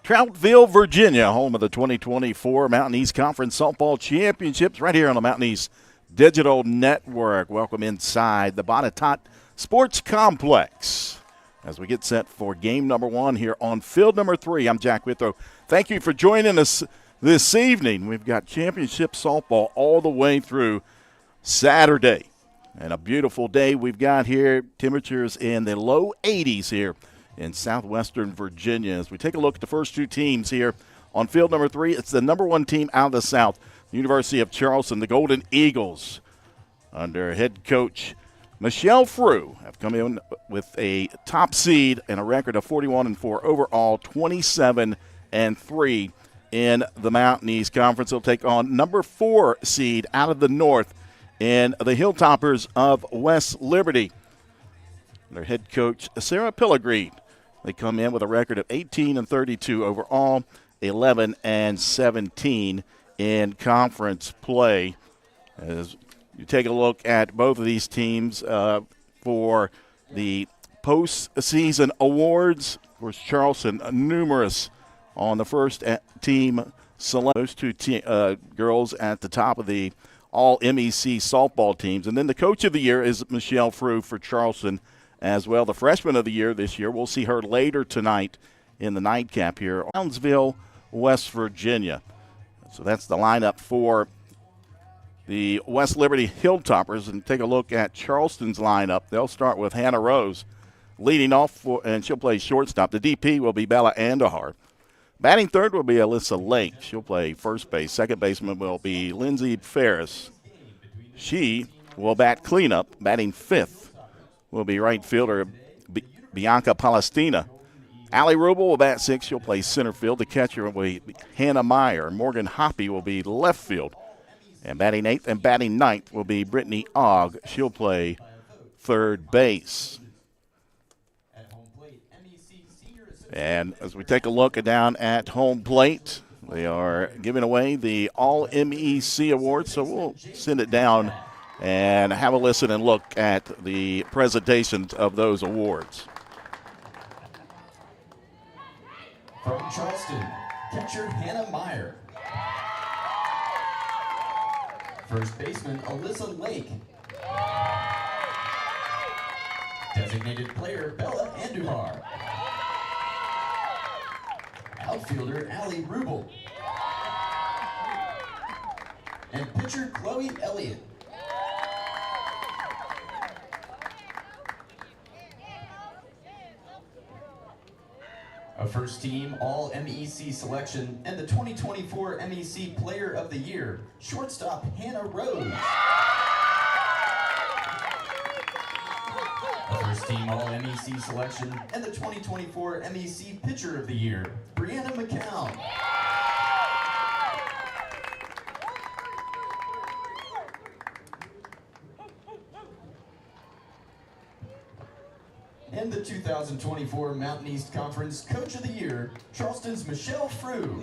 Troutville, Virginia, home of the 2024 Mountain East Conference Softball Championships, right here on the Mountain East Digital Network. Welcome inside the Botetourt Sports Complex as we get set for game number one here on field number 3. I'm Jack Withrow. Thank you for joining us this evening. We've got championship softball all the way through Saturday. And a beautiful day we've got here. Temperatures in the low 80s here in southwestern Virginia. As we take a look at the first two teams here on field number 3, it's the number 1 team out of the South, the University of Charleston, the Golden Eagles, under head coach Michelle Frew, have come in with a top seed and a record of 41-4 overall, 27-3 in the Mountain East Conference. They'll take on number 4 seed out of the North in the Hilltoppers of West Liberty. Their head coach Sarah Pilligreed. They come in with a record of 18-32 overall, 11-17 in conference play. As you take a look at both of these teams for the postseason awards, of course, Charleston, numerous on the first team select. Those two girls at the top of the all-MEC softball teams. And then the coach of the year is Michelle Frew for Charleston as well. The freshman of the year this year, we'll see her later tonight in the nightcap here. Brownsville, West Virginia. So that's the lineup for the West Liberty Hilltoppers. And take a look at Charleston's lineup. They'll start with Hannah Rose leading off, and she'll play shortstop. The DP will be Bella Andahar. Batting third will be Alyssa Lake. She'll play first base. Second baseman will be Lindsay Ferris. She will bat cleanup. Batting fifth will be right fielder Bianca Palestina. Allie Rubel will bat 6th. She'll play center field. The catcher will be Hannah Meyer. Morgan Hoppy will be left field. And batting 8th and batting 9th will be Brittany Ogg. She'll play third base. And as we take a look down at home plate, they are giving away the All-MEC Award, so we'll send it down and have a listen and look at the presentations of those awards. From Charleston, catcher Hannah Meyer. First baseman Alyssa Lake. Designated player Bella Andahar. Outfielder Allie Rubel. And pitcher Chloe Elliott. A first team All-MEC selection and the 2024 MEC Player of the Year, shortstop Hannah Rose. A first team All-MEC selection and the 2024 MEC Pitcher of the Year, Brianna McCown. And the 2024 Mountain East Conference Coach of the Year, Charleston's Michelle Frew.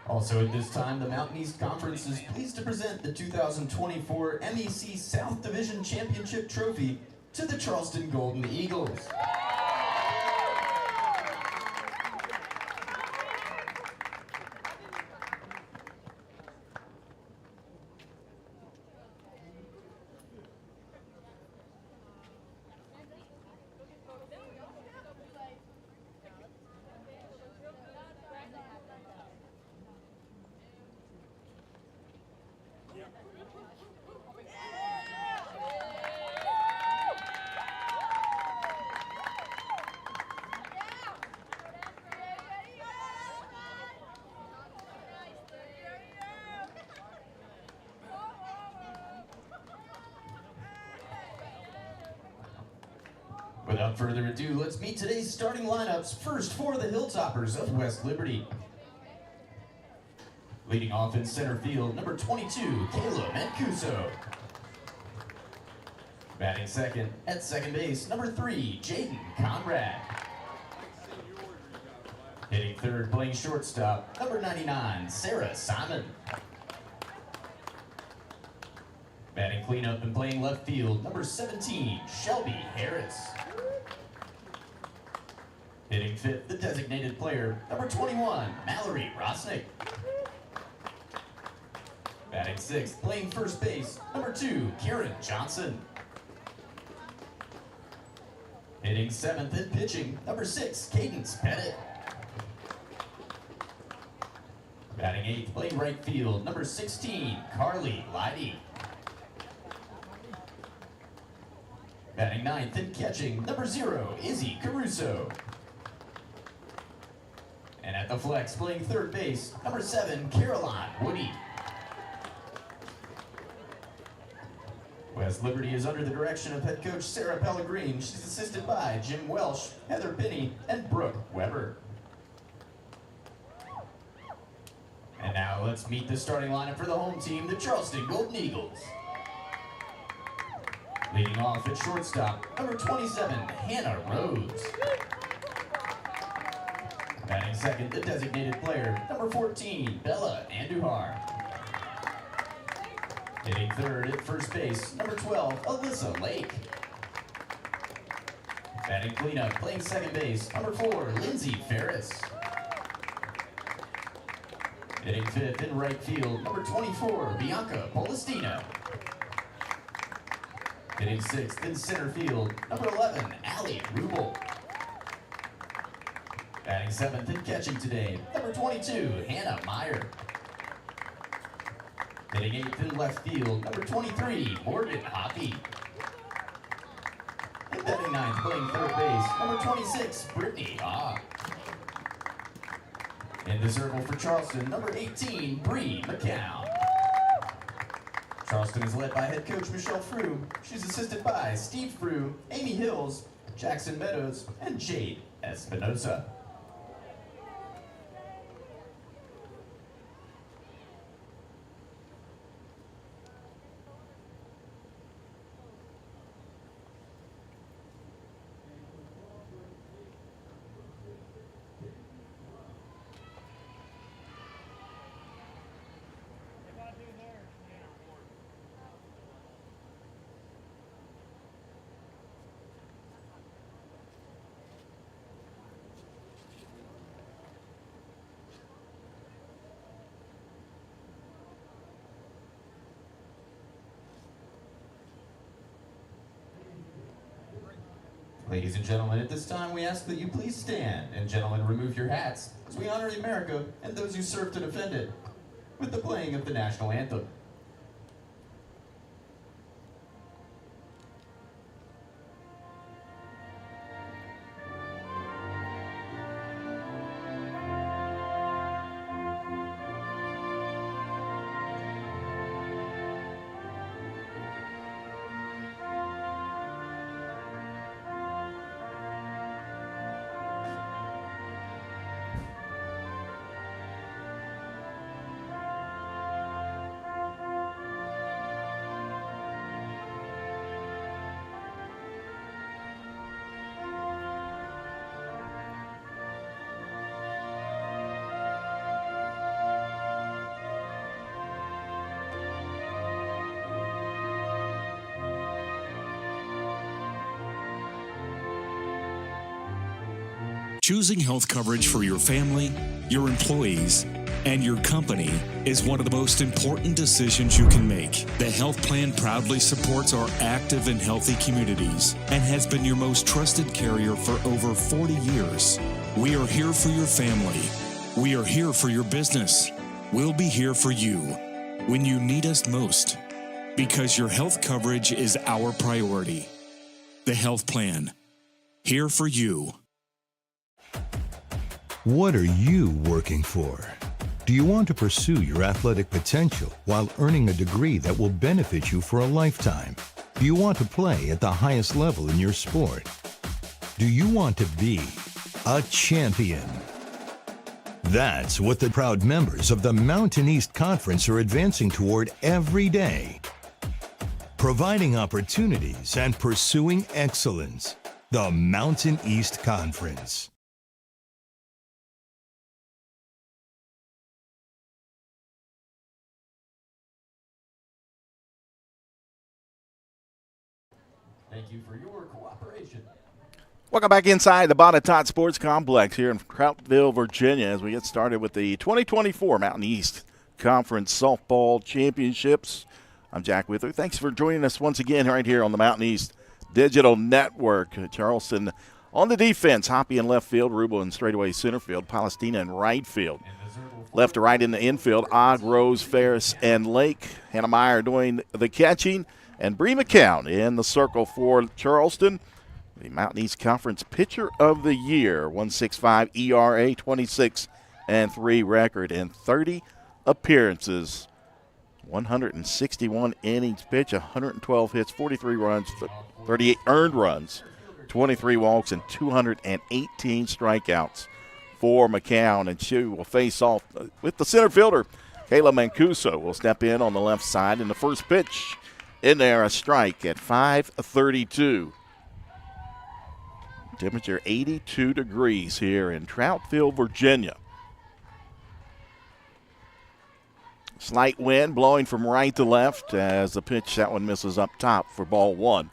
Also at this time, the Mountain East Conference is pleased to present the 2024 MEC South Division Championship Trophy to the Charleston Golden Eagles. Without further ado, let's meet today's starting lineups. First for the Hilltoppers of West Liberty. Leading off in center field, number 22, Caleb Mancuso. Batting second, at second base, number 3, Jaden Conrad. Hitting third, playing shortstop, number 99, Sarah Simon. Batting cleanup and playing left field, number 17, Shelby Harris. Hitting fifth, the designated player, number 21, Mallory Rosnick. Batting sixth, playing first base, number 2, Karen Johnson. Hitting seventh and pitching, number 6, Cadence Pettit. Batting eighth, playing right field, number 16, Carly Leidy. Batting ninth and catching, number 0, Izzy Caruso. And at the flex, playing third base, number 7, Caroline Woody. West Liberty is under the direction of head coach Sarah Pellegrini. She's assisted by Jim Welsh, Heather Pinney, and Brooke Weber. And now let's meet the starting lineup for the home team, the Charleston Golden Eagles. Leading off at shortstop, number 27, Hannah Rhodes. Batting second, the designated player, number 14, Bella Andujar. Hitting third at first base, number 12, Alyssa Lake. Batting cleanup, playing second base, number 4, Lindsay Ferris. Hitting fifth in right field, number 24, Bianca Polistino. Hitting sixth in center field, number 11, Allie Rubel. Batting seventh and catching today, number 22, Hannah Meyer. Hitting eighth in left field, number 23, Morgan Hockey. And batting ninth, playing third base, number 26, Brittany Ah. In the circle for Charleston, number 18, Bree McCown. Charleston is led by head coach Michelle Frew. She's assisted by Steve Frew, Amy Hills, Jackson Meadows, and Jade Espinosa. Ladies and gentlemen, at this time we ask that you please stand, and gentlemen, remove your hats as we honor America and those who serve to defend it with the playing of the national anthem. Choosing health coverage for your family, your employees, and your company is one of the most important decisions you can make. The health plan proudly supports our active and healthy communities and has been your most trusted carrier for over 40 years. We are here for your family. We are here for your business. We'll be here for you when you need us most, because your health coverage is our priority. The health plan, here for you. What are you working for? Do you want to pursue your athletic potential while earning a degree that will benefit you for a lifetime? Do you want to play at the highest level in your sport? Do you want to be a champion? That's what the proud members of the Mountain East Conference are advancing toward every day. Providing opportunities and pursuing excellence. The Mountain East Conference. Thank you for your cooperation. Welcome back inside the Botetourt Sports Complex here in Troutville, Virginia, as we get started with the 2024 Mountain East Conference Softball Championships. I'm Jack Wither. Thanks for joining us once again right here on the Mountain East Digital Network. Charleston on the defense, Hoppy in left field, Ruble in straightaway center field, Palestina in right field. Left to right in the infield, Ogg, Rose, Ferris, and Lake. Hannah Meyer doing the catching, and Bree McCown in the circle for Charleston. The Mountain East Conference Pitcher of the Year, 1.65 ERA, 26-3 record, and 30 appearances. 161 innings pitched, 112 hits, 43 runs, 38 earned runs, 23 walks, and 218 strikeouts for McCown. And she will face off with the center fielder. Kayla Mancuso will step in on the left side. In the first pitch, in there, a strike at 5:32. Temperature 82 degrees here in Troutville, Virginia. Slight wind blowing from right to left as the pitch, that one misses up top for ball one.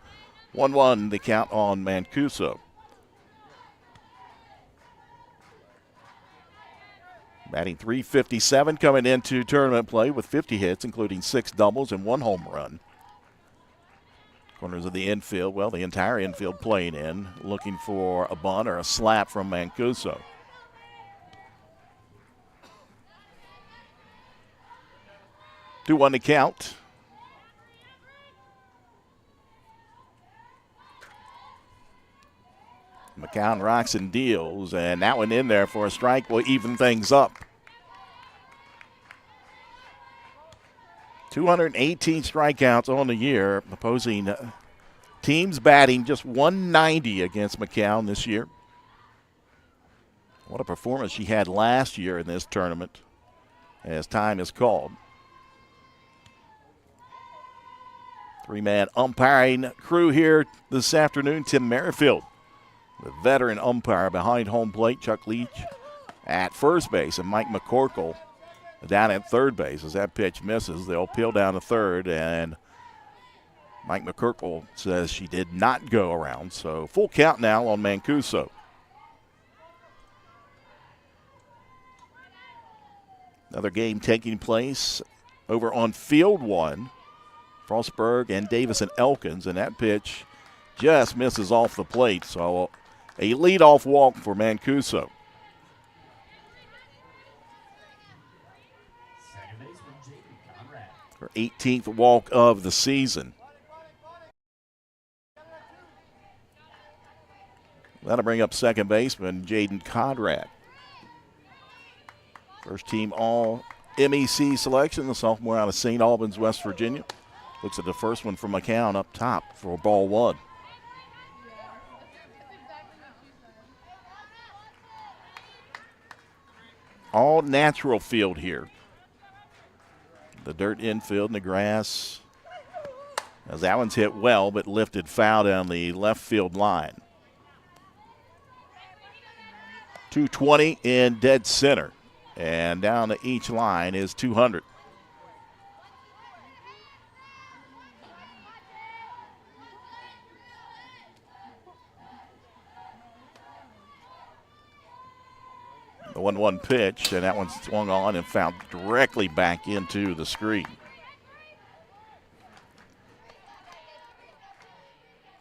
1-1 the count on Mancuso. Batting .357 coming into tournament play with 50 hits, including 6 doubles and 1 home run. Corners of the infield, well, the entire infield playing in, looking for a bunt or a slap from Mancuso. 2-1 to count. McCown rocks and deals, and that one in there for a strike will even things up. 218 strikeouts on the year, opposing teams batting just .190 against McCown this year. What a performance she had last year in this tournament, as time is called. 3-man umpiring crew here this afternoon. Tim Merrifield, the veteran umpire behind home plate. Chuck Leach at first base, and Mike McCorkle down at third base. As that pitch misses, they'll peel down to third, and Mike McCorkle says she did not go around. So full count now on Mancuso. Another game taking place over on field one. Frostburg and Davis and Elkins, and that pitch just misses off the plate. So a leadoff walk for Mancuso. Her 18th walk of the season. That'll bring up second baseman Jaden Conrad. First team all MEC selection, the sophomore out of St. Albans, West Virginia. Looks at the first one from McCown up top for ball one. All natural field here. The dirt infield and the grass. As that one's hit well, but lifted foul down the left field line. 220 in dead center. And down to each line is 200. The 1-1 pitch, and that one swung on and fouled directly back into the screen.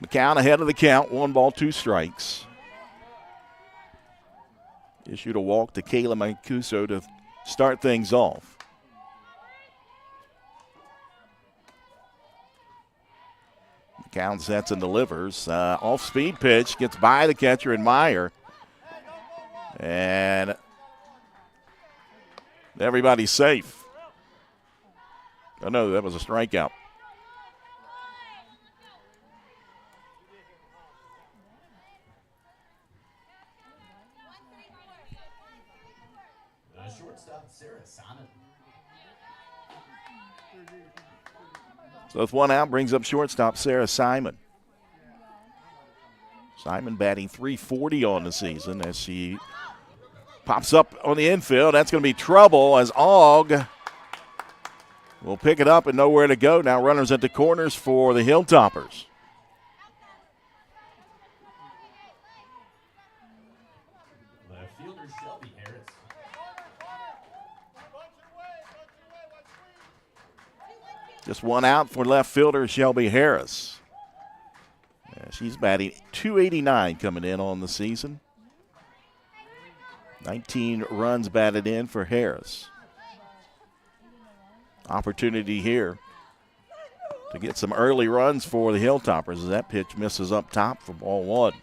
McCown ahead of the count, 1 ball, 2 strikes. Issued a walk to Kayla Mancuso to start things off. McCown sets and delivers. Off-speed pitch, gets by the catcher and Meyer. And everybody's safe. Oh, no, that was a strikeout. So with one out, brings up shortstop Sarah Simon. Simon batting .340 on the season as she pops up on the infield. That's going to be trouble as Aug will pick it up and nowhere to go. Now runners at the corners for the Hilltoppers. Left fielder Shelby Harris. Just one out for left fielder Shelby Harris. Yeah, she's batting .289 coming in on the season. 19 runs batted in for Harris. Opportunity here to get some early runs for the Hilltoppers as that pitch misses up top for ball one.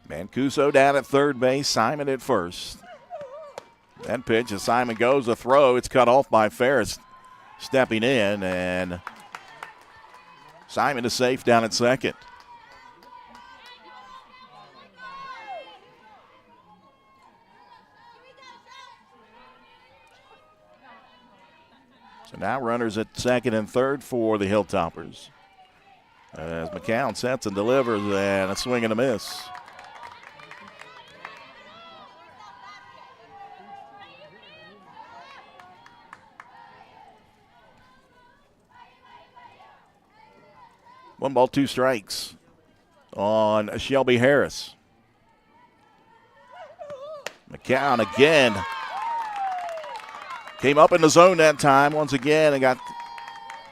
Mancuso down at third base, Simon at first. That pitch as Simon goes, a throw. It's cut off by Ferris stepping in, and Simon is safe down at second. So now runners at second and third for the Hilltoppers. As McCown sets and delivers, and a swing and a miss. One ball, two strikes on Shelby Harris. McCown again. Came up in the zone that time once again and got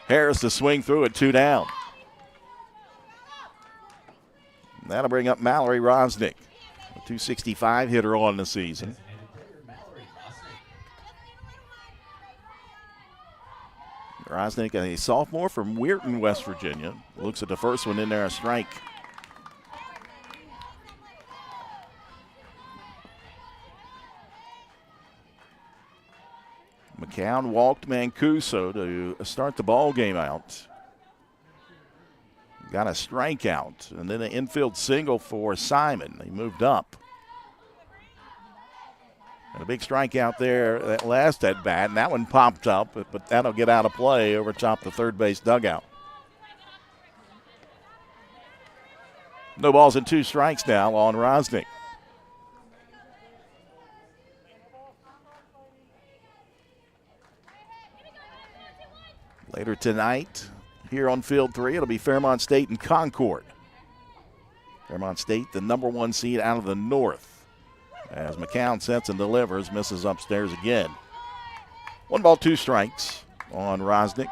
Harris to swing through it, 2 down. That'll bring up Mallory Rosnick, a .265 hitter on the season. Rosnick, a sophomore from Weirton, West Virginia. Looks at the first one in there, a strike. McCown walked Mancuso to start the ball game out. Got a strikeout, and then an infield single for Simon. He moved up. And a big strikeout there that last at bat, and that one popped up, but that'll get out of play over top the third base dugout. No balls and 2 strikes now on Rosnick. Later tonight, here on Field 3, it'll be Fairmont State and Concord. Fairmont State, the number 1 seed out of the North. As McCown sets and delivers, misses upstairs again. 1 ball, 2 strikes on Rosnick.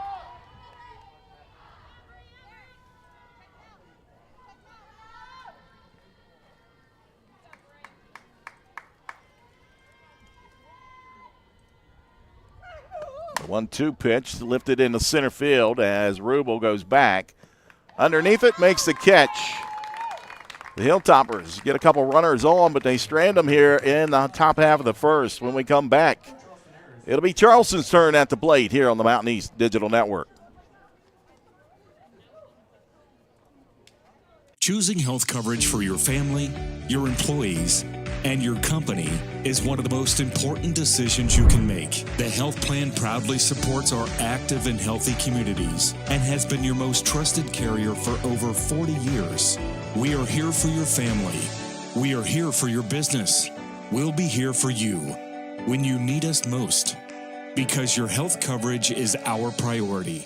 The 1-2 pitch lifted into center field as Rubel goes back. Underneath it, makes the catch. The Hilltoppers get a couple runners on, but they strand them here in the top half of the first. When we come back, it'll be Charleston's turn at the plate here on the Mountain East Digital Network. Choosing health coverage for your family, your employees, and your company is one of the most important decisions you can make. The health plan proudly supports our active and healthy communities and has been your most trusted carrier for over 40 years. We are here for your family. We are here for your business. We'll be here for you when you need us most, because your health coverage is our priority.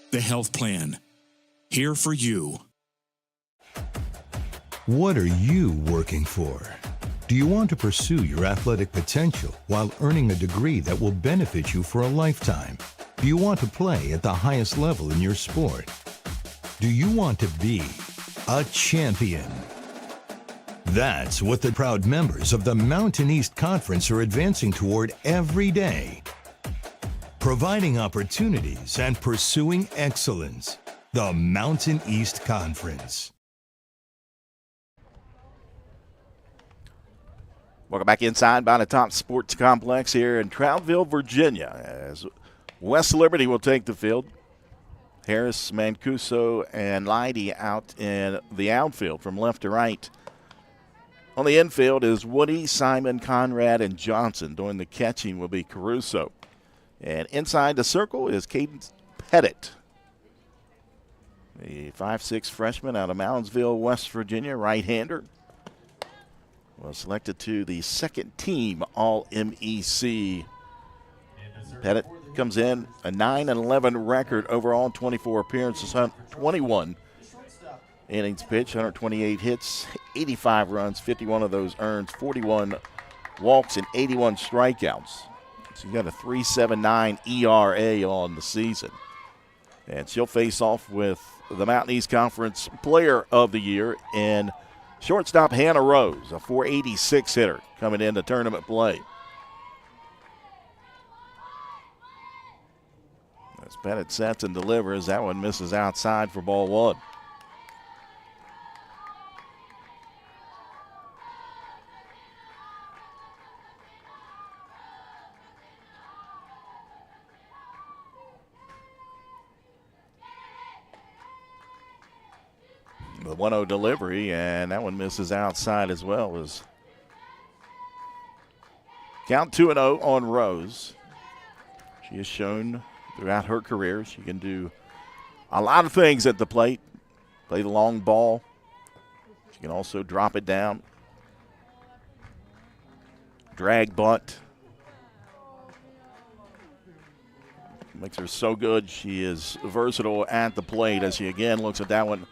The health plan, here for you. What are you working for? Do you want to pursue your athletic potential while earning a degree that will benefit you for a lifetime? Do you want to play at the highest level in your sport? Do you want to be a champion? That's what the proud members of the Mountain East Conference are advancing toward every day. Providing opportunities and pursuing excellence. The Mountain East Conference. Welcome back inside by the Top Sports Complex here in Trouttville, Virginia, as West Liberty will take the field. Harris, Mancuso, and Leidy out in the outfield from left to right. On the infield is Woody, Simon, Conrad, and Johnson. Doing the catching will be Caruso. And inside the circle is Caden Pettit, the 5'6" freshman out of Moundsville, West Virginia, right-hander. Was selected to the second team All-MEC. Pettit comes in a 9-11 record overall, 24 appearances, 21 innings pitched, 128 hits, 85 runs, 51 of those earned, 41 walks, and 81 strikeouts. So you got a 3.79 ERA on the season. And she'll face off with the Mountain East Conference Player of the Year in shortstop Hannah Rose, a 486 hitter coming into tournament play. As Pettit sets and delivers, that one misses outside for ball one. The 1-0 delivery, and that one misses outside as well. As count 2-0 on Rose. She has shown throughout her career she can do a lot of things at the plate. Play the long ball. She can also drop it down. Drag bunt. Makes her so good. She is versatile at the plate as she again looks at that one.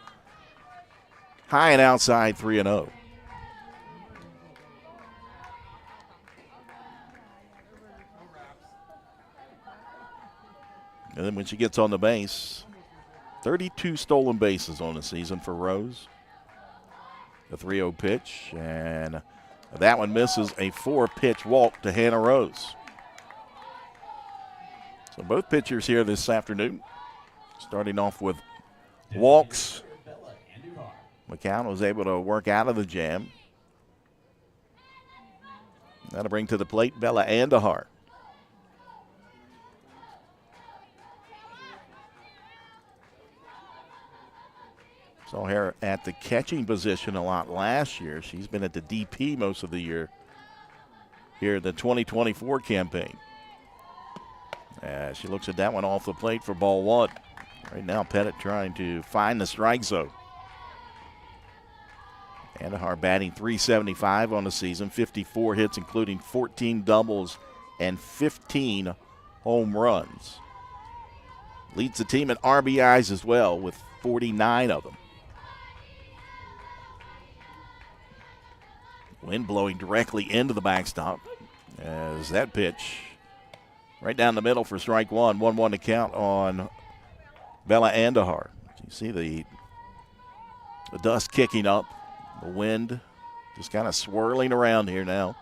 High and outside, 3-0. And then when she gets on the base, 32 stolen bases on the season for Rose. The 3-0 pitch, and that one misses a 4-pitch walk to Hannah Rose. So both pitchers here this afternoon, starting off with walks. McCown was able to work out of the jam. That'll bring to the plate Bella Andahar. Saw her at the catching position a lot last year. She's been at the DP most of the year here in the 2024 campaign. She looks at that one off the plate for ball one. Right now, Pettit trying to find the strike zone. Andahar batting .375 on the season, 54 hits, including 14 doubles and 15 home runs. Leads the team in RBIs as well with 49 of them. Wind blowing directly into the backstop as that pitch right down the middle for strike one. 1-1 to count on Bella Andahar. You see the dust kicking up. The wind just kind of swirling around here now.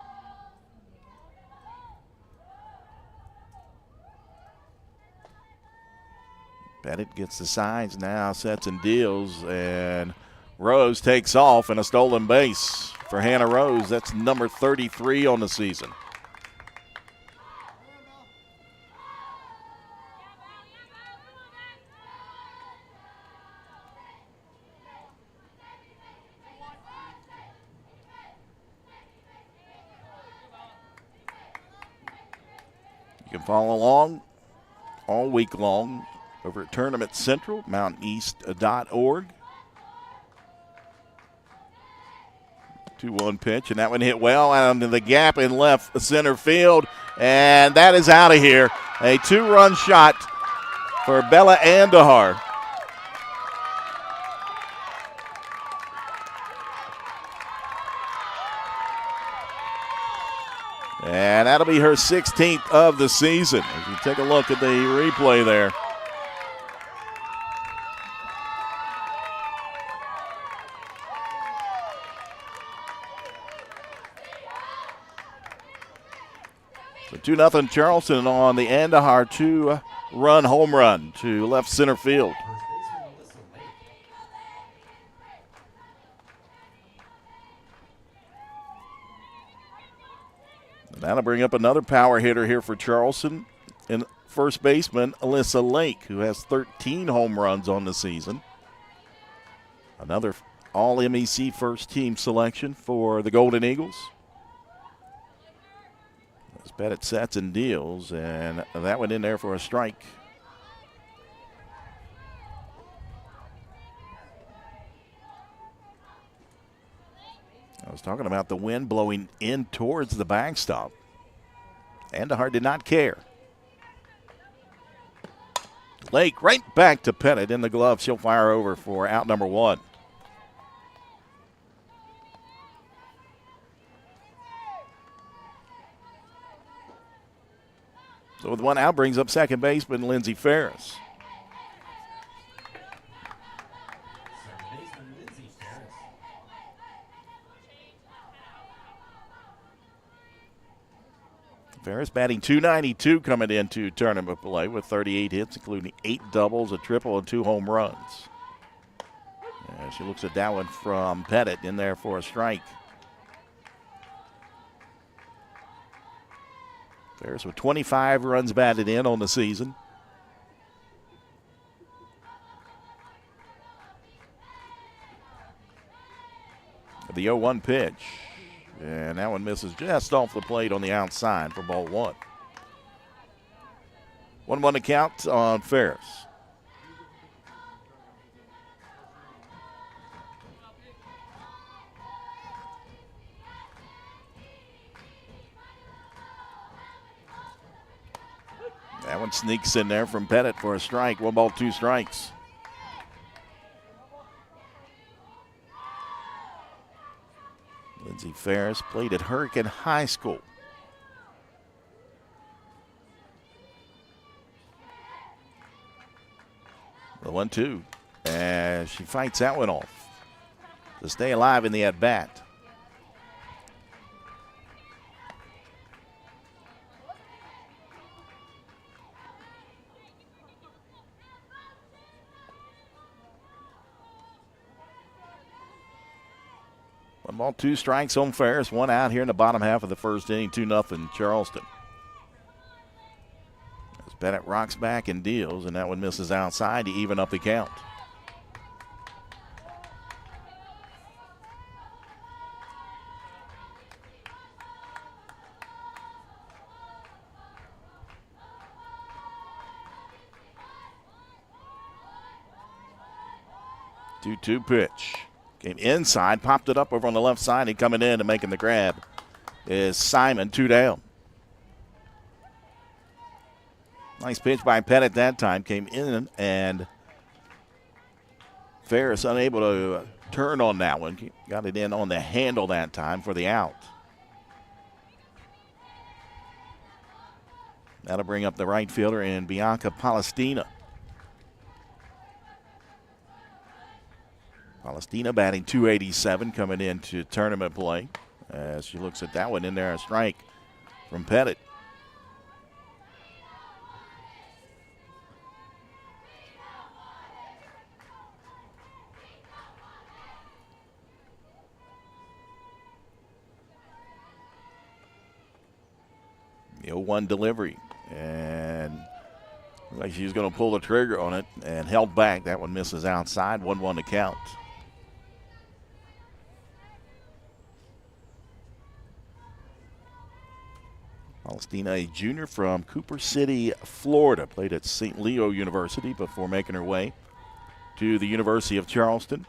Pettit gets the signs now, sets and deals, and Rose takes off, and a stolen base for Hannah Rose. That's number 33 on the season. You can follow along all week long over at Tournament Central, mountaineast.org. 2-1 pitch, and that one hit well out into the gap in left center field, and that is out of here. A 2-run shot for Bella Andahar. And that'll be her 16th of the season. As you take a look at the replay there. So 2-0 Charleston on the Andahar 2-run home run to left center field. That'll bring up another power hitter here for Charleston in first baseman Alyssa Lake, who has 13 home runs on the season. Another All-MEC first-team selection for the Golden Eagles. As Pettit sets and deals, and that went in there for a strike. I was talking about the wind blowing in towards the backstop. Andahar did not care. Lake right back to Pettit in the glove. She'll fire over for out number one. So with one out, brings up second baseman Lindsey Ferris. Ferris batting .292 coming into tournament play with 38 hits, including 8 doubles, a triple, and 2 home runs. And she looks at that one from Pettit in there for a strike. Ferris with 25 runs batted in on the season. The 0-1 pitch. And that one misses just off the plate on the outside for ball one. 1-1 to count on Ferris. That one sneaks in there from Pettit for a strike. 1 ball, 2 strikes. Lindsey Ferris played at Hurricane High School. The 1-2. As she fights that one off to stay alive in the at-bat. One ball, 2 strikes on Ferris. 1 out here in the bottom half of the first inning. 2-0 Charleston. As Pettit rocks back and deals, and that one misses outside to even up the count. Two-two pitch. Came inside, popped it up over on the left side, and coming in and making the grab is Simon, 2 down. Nice pitch by Pettit that time. Came in, and Ferris unable to turn on that one. Got it in on the handle that time for the out. That'll bring up the right fielder in Bianca Palestina. Palestina batting .287 coming into tournament play. As she looks at that one in there, a strike from Pettit. The 0-1 delivery. And like she was going to pull the trigger on it and held back. That one misses outside. 1-1 to count. Palestina, a junior from Cooper City, Florida, played at St. Leo University before making her way to the University of Charleston.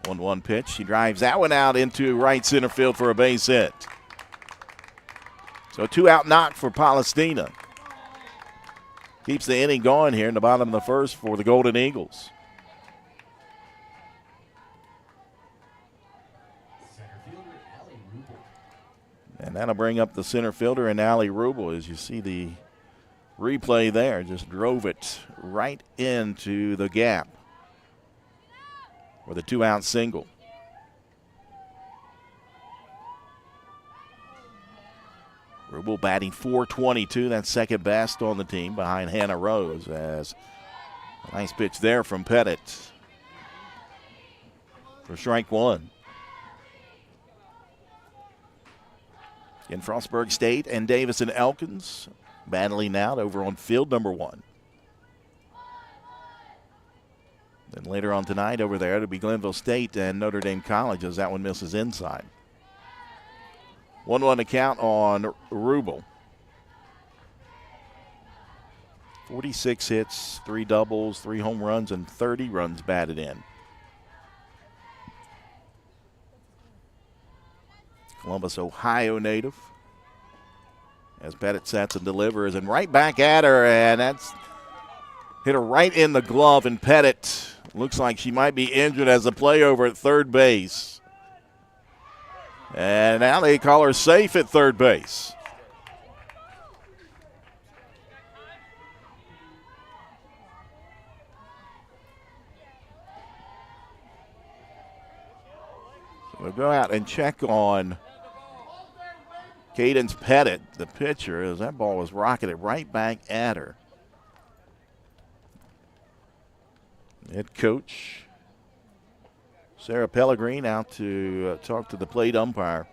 1-1 pitch. She drives that one out into right center field for a base hit. So 2-out knock for Palestina. Keeps the inning going here in the bottom of the first for the Golden Eagles. And that'll bring up the center fielder and Allie Rubel. As you see the replay there, just drove it right into the gap with a 2-out single. Rubel batting .422. That's second best on the team behind Hannah Rose. As a nice pitch there from Pettit for strike one. In Frostburg State and Davis and Elkins, battling out over on field number 1. Then later on tonight over there, it'll be Glenville State and Notre Dame College as that one misses inside. 1-1 account on Rubel. 46 hits, 3 doubles, 3 home runs, and 30 runs batted in. Columbus, Ohio native. As Pettit sets and delivers, and right back at her, and that's hit her right in the glove, and Pettit looks like she might be injured as a play over at third base. And now they call her safe at third base. So we'll go out and check on Cadence Pettit, the pitcher, as that ball was rocketed right back at her. Head coach Sarah Pellegrin out to talk to the plate umpire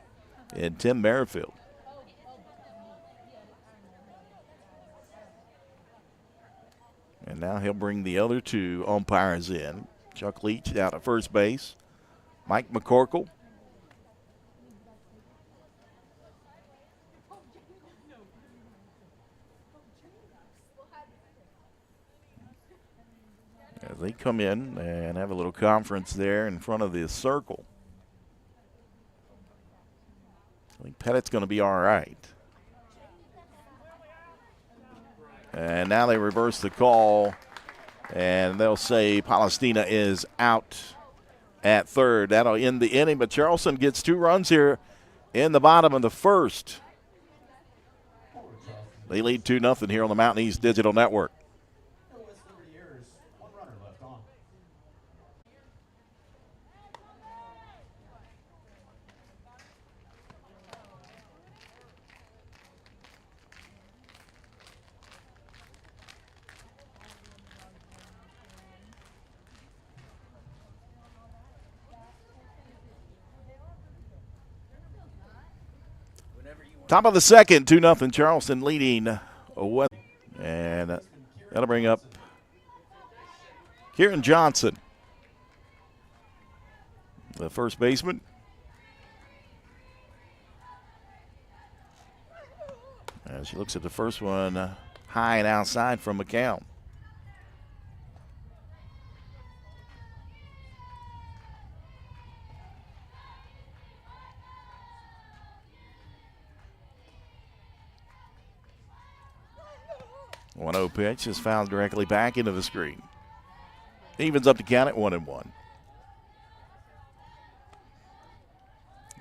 and Tim Merrifield. And now he'll bring the other 2 umpires in. Chuck Leach out at first base. Mike McCorkle. As they come in and have a little conference there in front of the circle. I think Pettit's going to be all right. And now they reverse the call, and they'll say Palestina is out at third. That'll end the inning, but Charleston gets 2 runs here in the bottom of the first. They lead 2-0 here on the Mountain East Digital Network. Top of the second, 2-0 Charleston leading away. And that'll bring up Kieran Johnson, the first baseman. As she looks at the first one, high and outside from McCown. One 0 pitch is fouled directly back into the screen. Evens up the count at 1-1.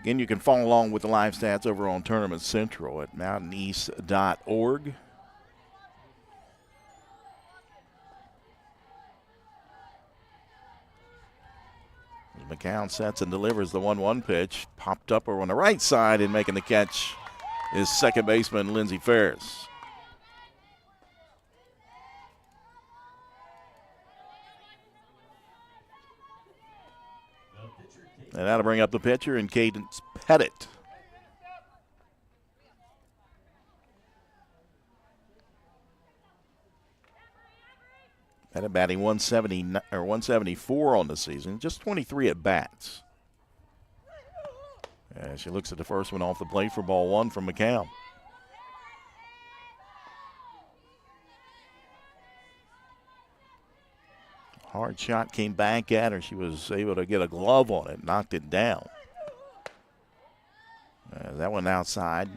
Again, you can follow along with the live stats over on Tournament Central at mountaineast.org. As McCown sets and delivers the 1-1 pitch, popped up over on the right side, and making the catch is second baseman Lindsey Ferris. And that'll bring up the pitcher and Cadence Pettit. Pettit batting 174 on the season, just 23 at bats. As she looks at the first one off the plate for ball 1 from McCown. Hard shot came back at her. She was able to get a glove on it, knocked it down. That one outside.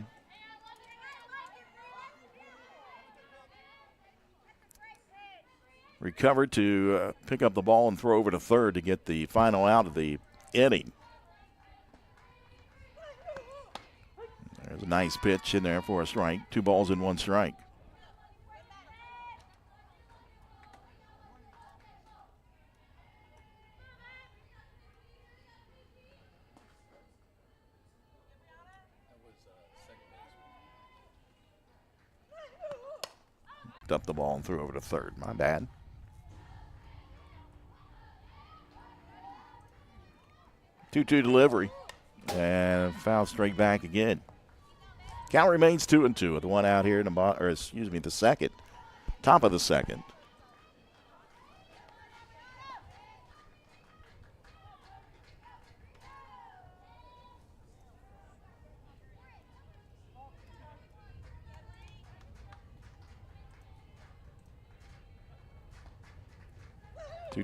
Recovered to pick up the ball and throw over to third to get the final out of the inning. There's a nice pitch in there for a strike. 2 balls and 1 strike. Up the ball and threw over to third. My bad. Two-two delivery, and foul straight back again. Count remains 2-2 with one out here in the second. Top of the second.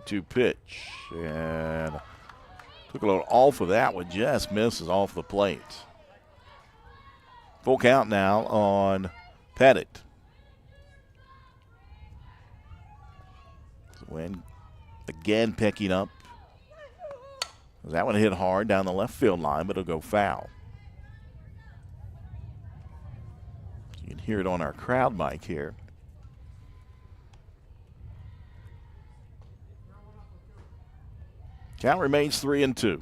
Two pitch, and took a little off of that one, just misses off the plate. Full count now on Pettit. Wynn again picking up. That one hit hard down the left field line, but it'll go foul. You can hear it on our crowd mic here. Count remains 3-2.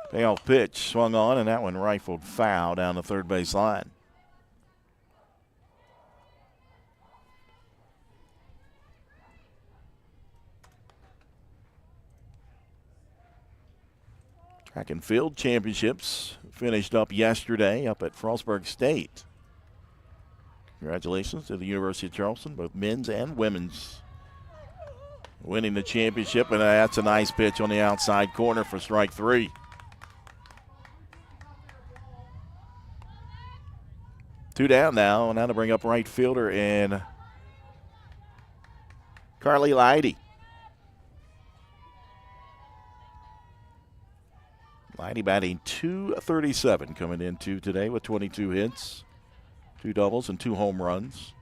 Payoff pitch swung on, and that one rifled foul down the third base line. Track and field championships finished up yesterday up at Frostburg State. Congratulations to the University of Charleston, both men's and women's, winning the championship, and that's a nice pitch on the outside corner for strike three. Two down now, and now to bring up right fielder and Carly Leidy. Leidy batting .237 coming into today with 22 hits, 2 doubles, and 2 home runs.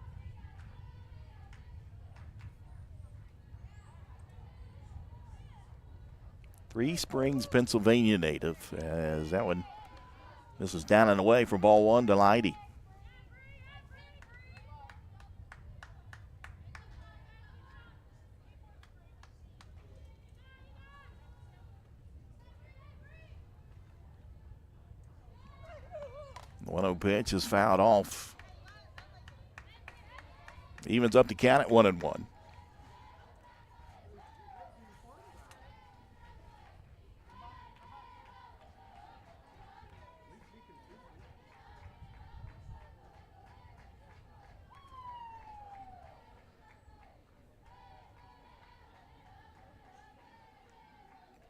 Three Springs, Pennsylvania native, as that one, this is down and away for ball one to Leidy. The 1-0 pitch is fouled off. Evens up the count at 1-1.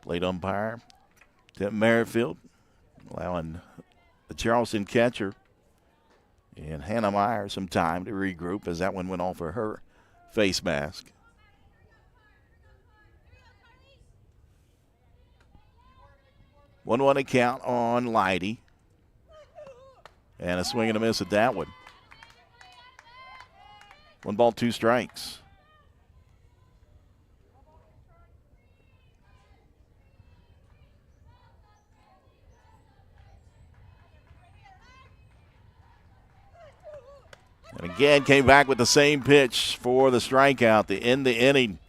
Plate umpire Tim Merrifield allowing the Charleston catcher and Hannah Meyer some time to regroup as that one went off of her face mask. One count on Leidy. And a swing and a miss at that one. 1 ball, 2 strikes. And again, came back with the same pitch for the strikeout to end the inning.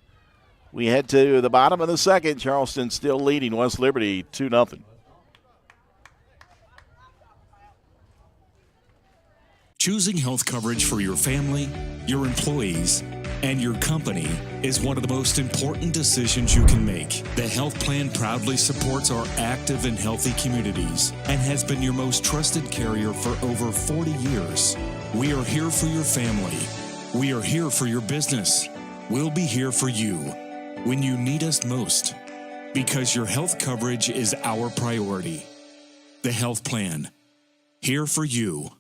We head to the bottom of the second. Charleston still leading West Liberty 2-0. Choosing health coverage for your family, your employees, and your company is one of the most important decisions you can make. The health plan proudly supports our active and healthy communities and has been your most trusted carrier for over 40 years. We are here for your family. We are here for your business. We'll be here for you when you need us most, because your health coverage is our priority. The health plan, here for you.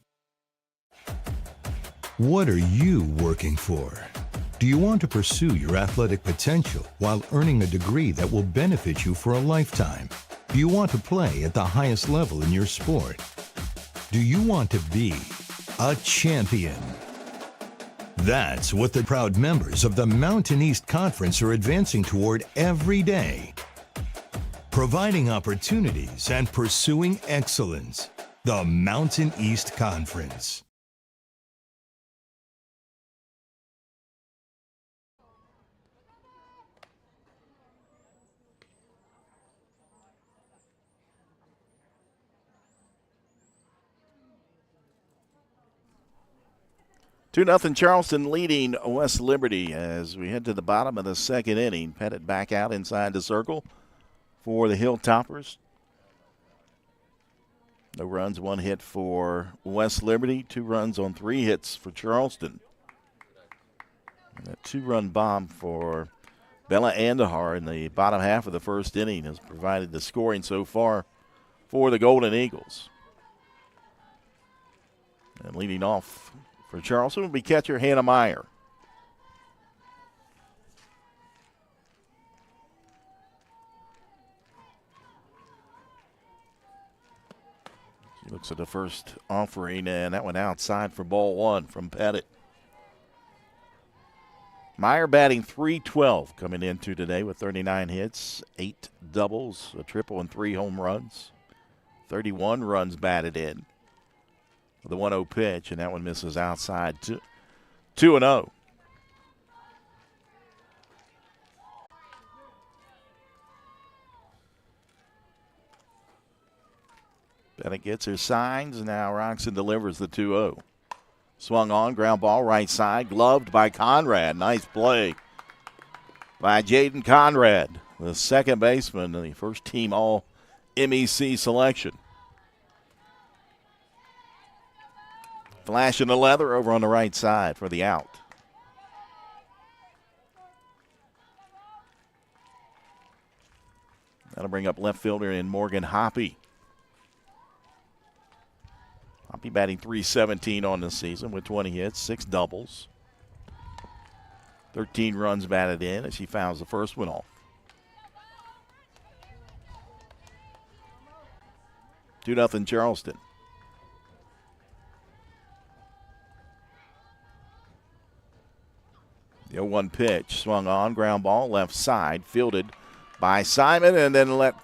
What are you working for? Do you want to pursue your athletic potential while earning a degree that will benefit you for a lifetime? Do you want to play at the highest level in your sport? Do you want to be a champion? That's what the proud members of the Mountain East Conference are advancing toward every day. Providing opportunities and pursuing excellence. The Mountain East Conference. 2-0 Charleston leading West Liberty as we head to the bottom of the second inning. Pettit back out inside the circle for the Hilltoppers. No runs, 1 hit for West Liberty, 2 runs on 3 hits for Charleston. And a 2-run bomb for Bella Andahar in the bottom half of the first inning has provided the scoring so far for the Golden Eagles. And leading off for Charleston will be catcher Hannah Meyer. She looks at the first offering, and that went outside for ball 1 from Pettit. Meyer batting .312 coming into today with 39 hits, 8 doubles, a triple, and 3 home runs. 31 runs batted in. The 1-0 pitch, and that one misses outside. 2-0. Bennett gets her signs, and now Roxon delivers the 2-0. Swung on, ground ball, right side, gloved by Conrad. Nice play by Jaden Conrad, the second baseman, the first team All-MEC selection. Flash in the leather over on the right side for the out. That'll bring up left fielder in Morgan Hoppy. Hoppy batting .317 on the season with 20 hits, 6 doubles. 13 runs batted in as she fouls the first one off. 2-0 Charleston. The 0-1 pitch swung on, ground ball, left side, fielded by Simon, and then let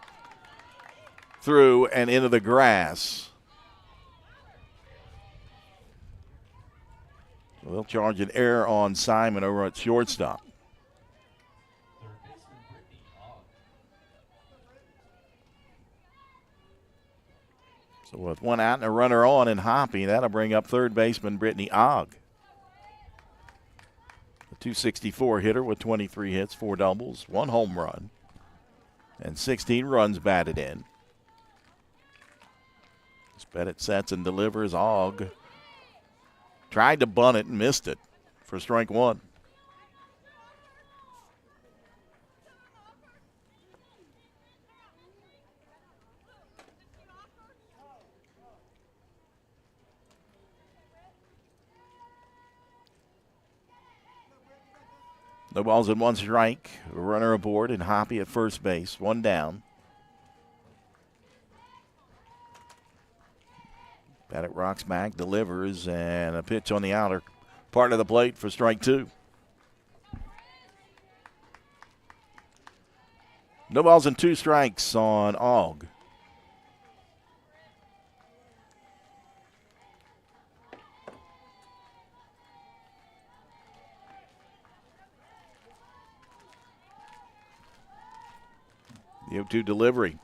through and into the grass. So they'll charge an error on Simon over at shortstop. So with 1 out and a runner on in Hoppy, that'll bring up third baseman Brittany Ogg. .264 hitter with 23 hits, 4 doubles, 1 home run, and 16 runs batted in. Pettit sets and delivers. Ogg tried to bunt it and missed it for strike 1. No balls and 1 strike. A runner aboard and Hoppy at first base. 1 down. Pettit rocks back, delivers, and a pitch on the outer part of the plate for strike 2. No balls and 2 strikes on Ogg. The 0-2 delivery.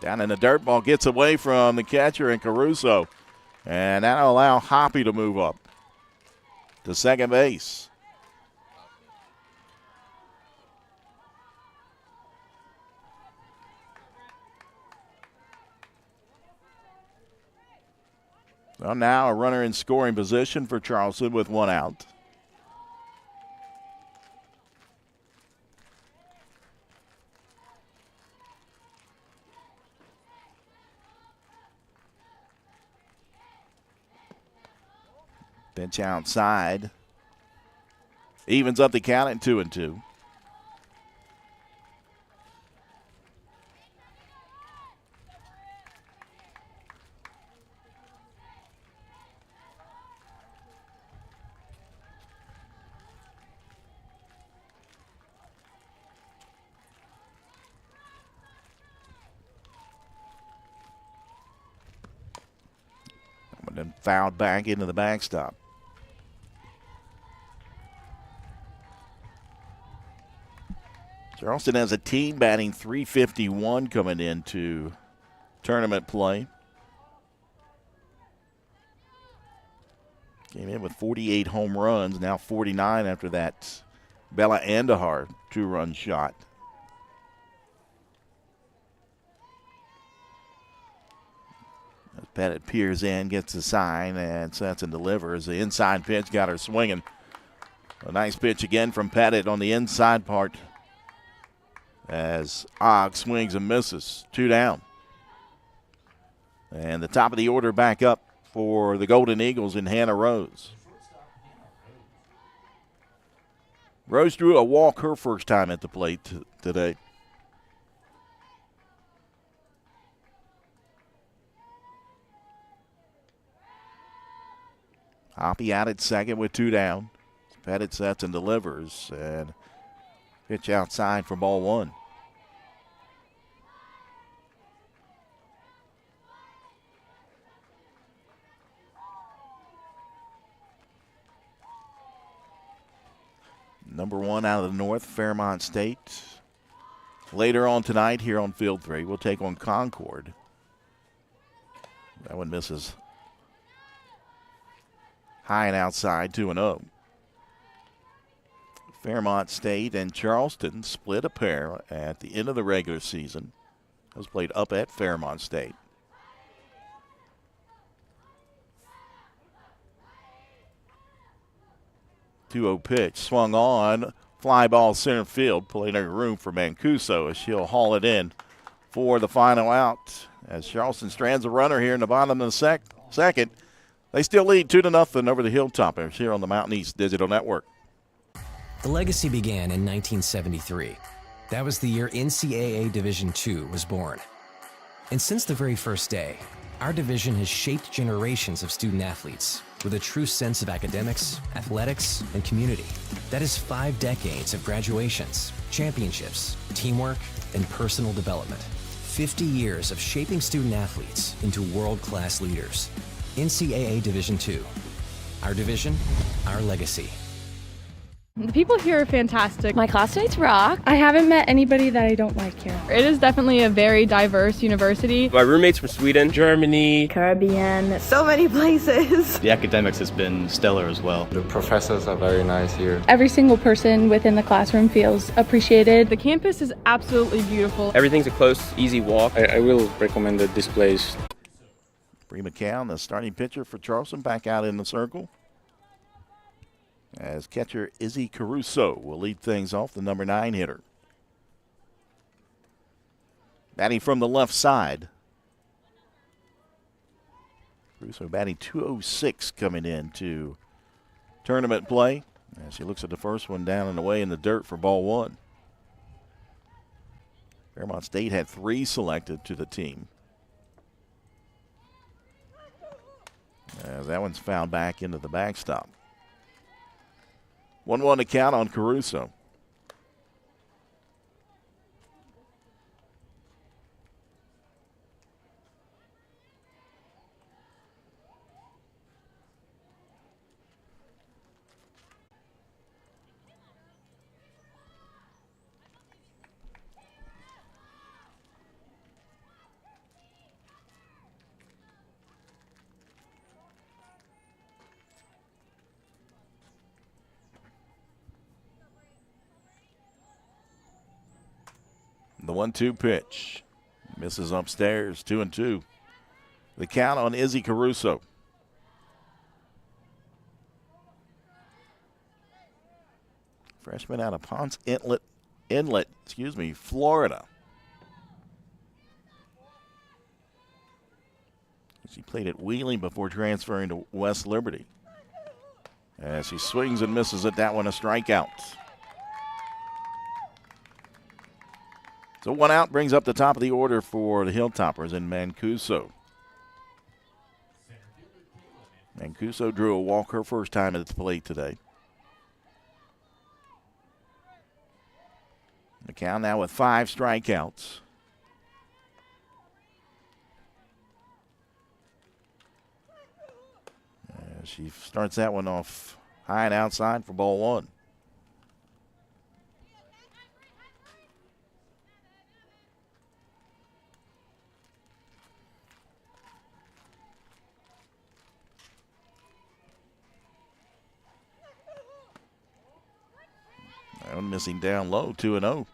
Down in the dirt, ball gets away from the catcher and Caruso. And that'll allow Hoppy to move up to second base. Well, now a runner in scoring position for Charleston with 1 out. Pitch outside. Evens up the count at 2-2. And then fouled back into the backstop. Charleston has a team batting .351 coming into tournament play. Came in with 48 home runs, now 49 after that Bella Andahar 2-run shot. As Pettit peers in, gets the sign, and sets and delivers. The inside pitch got her swinging. A nice pitch again from Pettit on the inside part as Ogg swings and misses. 2 down. And the top of the order back up for the Golden Eagles in Hannah Rose. Rose drew a walk her first time at the plate today. Hoppy out at second with 2 down. Pettit sets and delivers. And pitch outside for ball 1. Number 1 out of the north, Fairmont State. Later on tonight here on Field 3, we'll take on Concord. That one misses high and outside, 2-0. Fairmont State and Charleston split a pair at the end of the regular season. It was played up at Fairmont State. 2-0 pitch, swung on, fly ball center field, pulling a room for Mancuso as she'll haul it in for the final out. As Charleston strands a runner here in the bottom of the second, they still lead 2-0 over the Hilltoppers here on the Mountain East Digital Network. The legacy began in 1973. That was the year NCAA Division II was born. And since the very first day, our division has shaped generations of student athletes with a true sense of academics, athletics, and community. That is 5 decades of graduations, championships, teamwork, and personal development. 50 years of shaping student athletes into world-class leaders. NCAA Division II. Our division, our legacy. The people here are fantastic. My classmates rock. I haven't met anybody that I don't like here. It is definitely a very diverse university. My roommates from Sweden, Germany, Caribbean, so many places. The academics has been stellar as well. The professors are very nice here. Every single person within the classroom feels appreciated. The campus is absolutely beautiful. Everything's a close, easy walk. I will recommend this place. Bree McCown, the starting pitcher for Charleston, back out in the circle. As catcher Izzy Caruso will lead things off, the number 9 hitter. Batting from the left side. Caruso batting .206 coming into tournament play. As he looks at the first one down and away in the dirt for ball 1. Fairmont State had 3 selected to the team. As that one's fouled back into the backstop. 1-1 to count on Caruso. The 1-2 pitch. Misses upstairs, 2-2. The count on Izzy Caruso. Freshman out of Ponce Inlet, Florida. She played at Wheeling before transferring to West Liberty. As he swings and misses it, that one a strikeout. So 1 out brings up the top of the order for the Hilltoppers in Mancuso. Mancuso drew a walk her first time at the plate today. McCown now with 5 strikeouts. She starts that one off high and outside for ball 1. one missing down low, 2-0.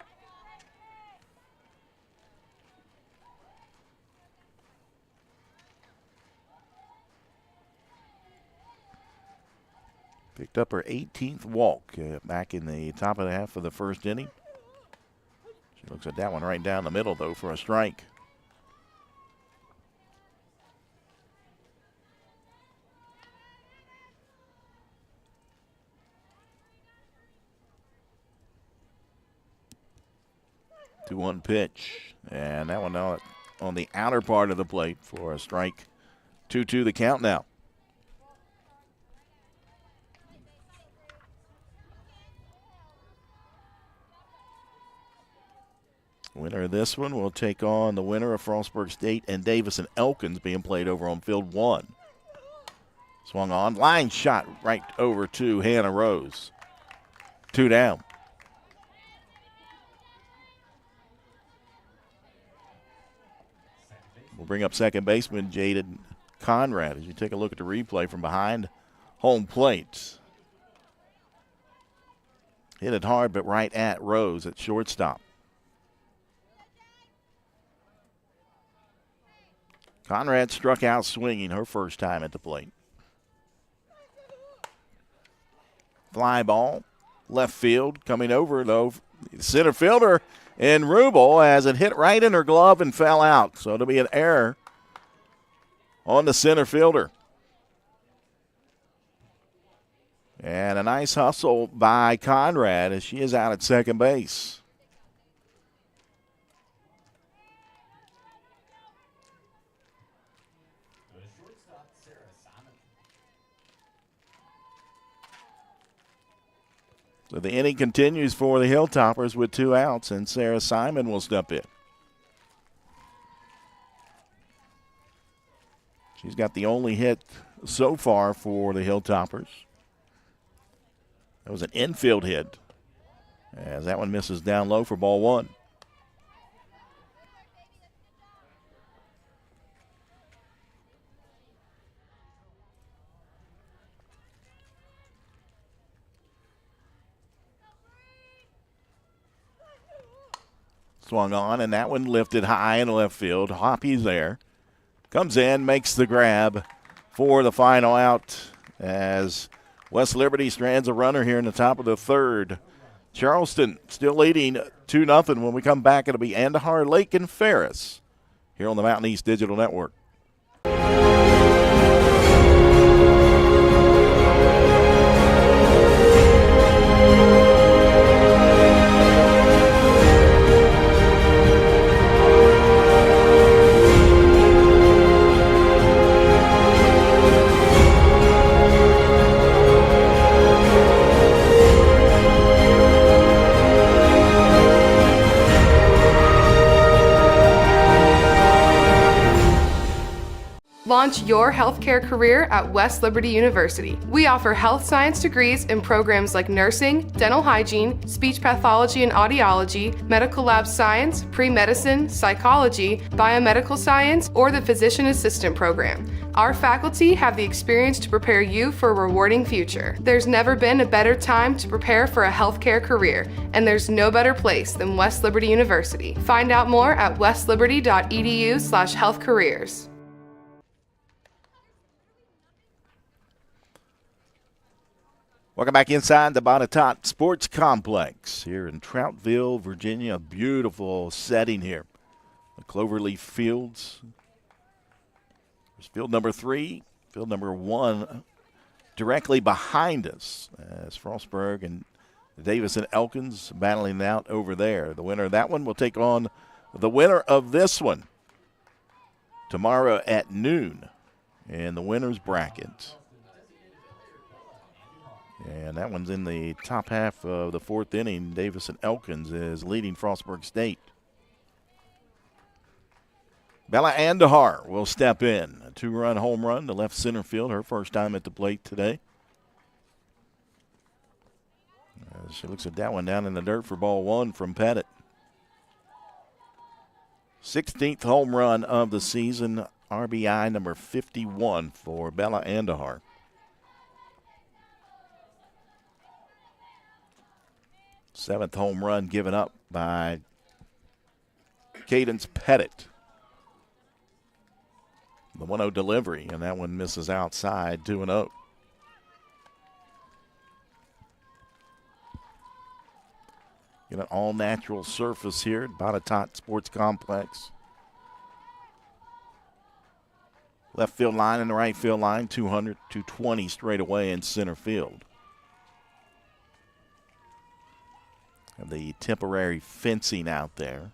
Picked up her 18th walk back in the top of the half of the first inning. She looks at that one right down the middle, though, for a strike. Two one pitch, and that one out on the outer part of the plate for a strike. 2-2 the count now. Winner of this one will take on the winner of Frostburg State and Davis and Elkins, being played over on field 1. Swung on, line shot right over to Hannah Rose. 2 down. We'll bring up second baseman Jaden Conrad as you take a look at the replay from behind home plate. Hit it hard, but right at Rose at shortstop. Conrad struck out swinging her first time at the plate. Fly ball, left field, coming over though. Center fielder in Rubel as it hit right in her glove and fell out. So it'll be an error on the center fielder. And a nice hustle by Conrad as she is out at second base. So the inning continues for the Hilltoppers with 2 outs, and Sarah Simon will step in. She's got the only hit so far for the Hilltoppers. That was an infield hit, as that one misses down low for ball 1. Swung on, and that one lifted high in left field. Hoppy's there. Comes in, makes the grab for the final out as West Liberty strands a runner here in the top of the third. Charleston still leading 2-0. When we come back, it'll be Andahar, Lake, and Ferris here on the Mountain East Digital Network. Launch your healthcare career at West Liberty University. We offer health science degrees in programs like nursing, dental hygiene, speech pathology and audiology, medical lab science, pre-medicine, psychology, biomedical science, or the physician assistant program. Our faculty have the experience to prepare you for a rewarding future. There's never been a better time to prepare for a healthcare career, and there's no better place than West Liberty University. Find out more at westliberty.edu/healthcareers. Welcome back inside the Botetourt Sports Complex here in Troutville, Virginia. A beautiful setting here. The Cloverleaf Fields. There's field number 3, field number 1 directly behind us as Frostburg and Davis and Elkins battling it out over there. The winner of that one will take on the winner of this one tomorrow at noon in the winner's bracket. And that one's in the top half of the 4th inning. Davis and Elkins is leading Frostburg State. Bella Andahar will step in. A 2-run home run to left center field, her first time at the plate today. She looks at that one down in the dirt for ball 1 from Pettit. 16th home run of the season, RBI number 51 for Bella Andahar. 7th home run given up by Cadence Pettit. The 1-0 delivery, and that one misses outside, 2-0. Get an all-natural surface here at Botetourt Sports Complex. Left field line and the right field line, 200, 220 straight away in center field. And the temporary fencing out there.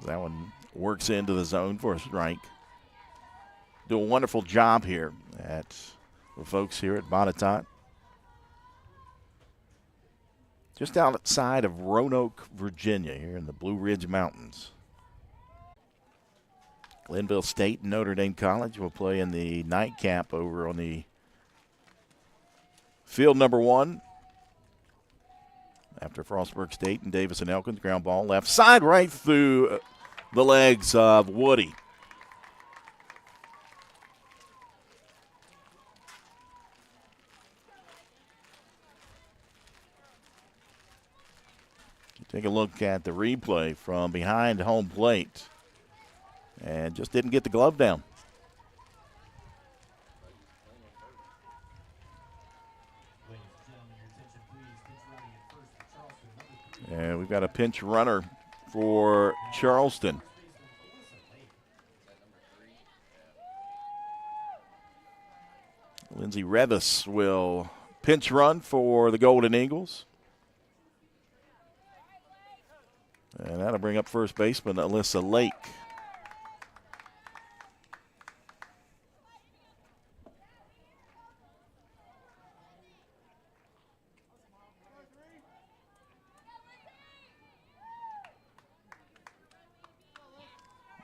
That one works into the zone for a strike. Do a wonderful job here at the folks here at Botetourt. Just outside of Roanoke, Virginia, here in the Blue Ridge Mountains. Glenville State and Notre Dame College will play in the nightcap over on the field number 1. After Frostburg State and Davis and Elkins, ground ball left side right through the legs of Woody. Take a look at the replay from behind home plate. And just didn't get the glove down. And we've got a pinch runner for Charleston. Lindsey Revis will pinch run for the Golden Eagles. And that'll bring up first baseman Alyssa Lake.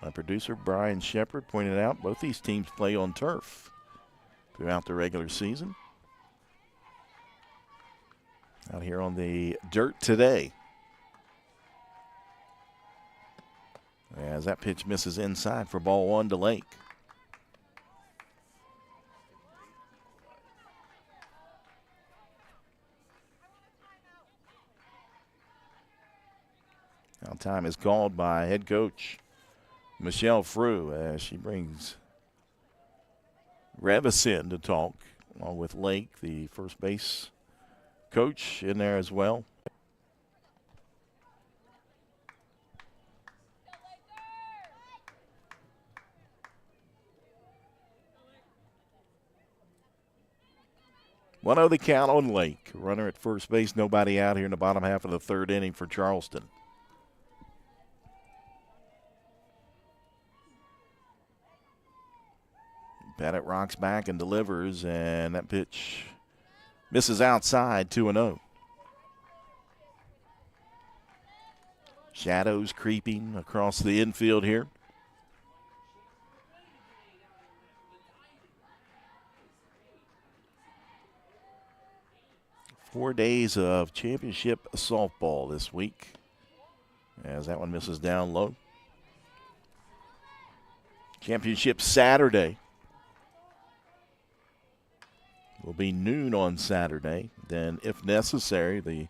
My producer, Brian Shepard, pointed out both these teams play on turf throughout the regular season. Out here on the dirt today. As that pitch misses inside for ball 1 to Lake. Now time is called by head coach Michelle Frew as she brings Revis in to talk, along with Lake, the first base coach, in there as well. One of the count on Lake. Runner at first base, nobody out here in the bottom half of the 3rd inning for Charleston. Pettit rocks back and delivers, and that pitch misses outside, 2-0. Shadows creeping across the infield here. Four days of championship softball this week, as that one misses down low. Championship Saturday will be noon on Saturday. Then, if necessary, the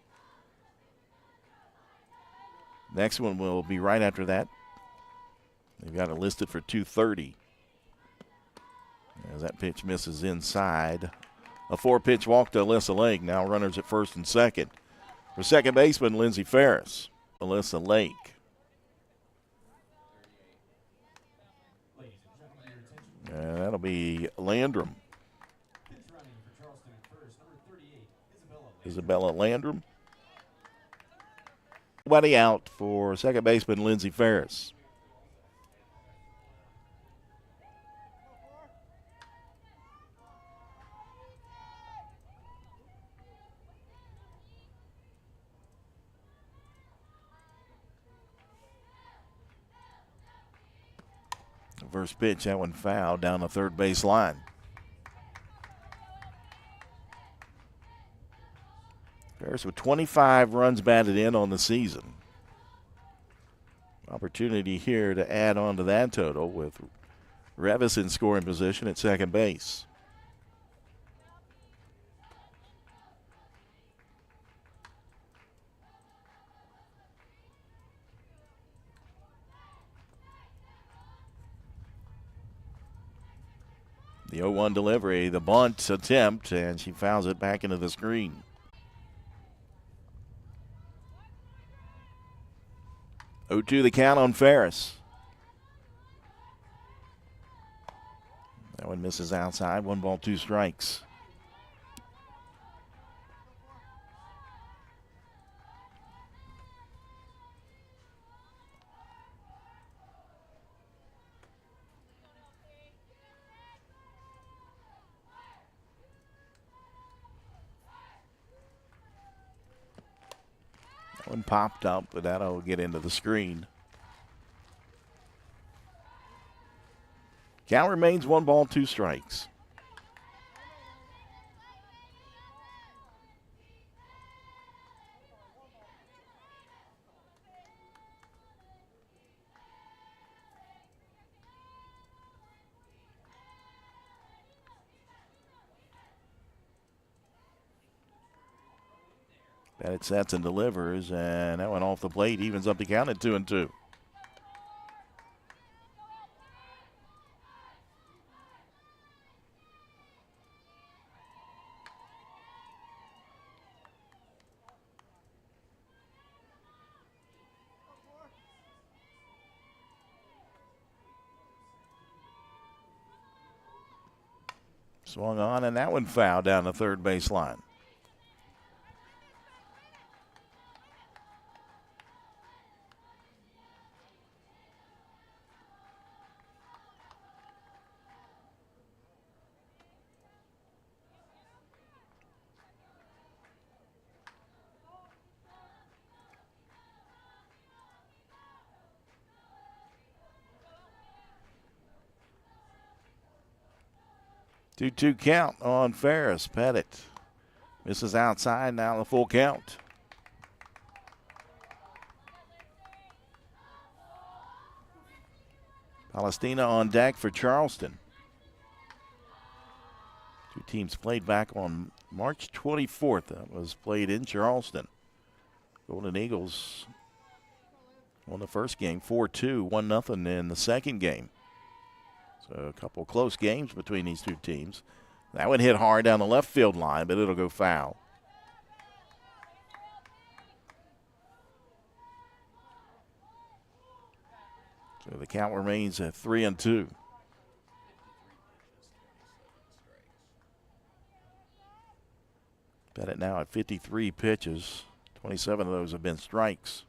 next one will be right after that. They've got it listed for 2:30. As that pitch misses inside. A 4-pitch walk to Alyssa Lake. Now runners at first and second. For second baseman, Lindsey Ferris. Alyssa Lake. And that'll be Landrum. Isabella Landrum. Nobody out for second baseman Lindsey Ferris. First pitch, that one fouled down the third base line. Ferris with 25 runs batted in on the season. Opportunity here to add on to that total with Revis in scoring position at second base. The 0-1 delivery, the bunt attempt, and she fouls it back into the screen. 0-2 the count on Ferris. That one misses outside. 1 ball, 2 strikes. That one popped up, but that'll get into the screen. Count remains 1 ball, 2 strikes. Bennett sets and delivers, and that went off the plate, evens up the count at 2-2. Swung on, and that one fouled down the third baseline. Two count on Ferris. Pettit misses outside, now the full count. Palestina on deck for Charleston. Two teams played back on March 24th. That was played in Charleston. Golden Eagles won the first game 4-2, 1-0 in the second game. So a couple close games between these two teams. That one hit hard down the left field line, but it'll go foul. So the count remains at 3-2. Bennett now at 53 pitches. 27 of those have been strikes.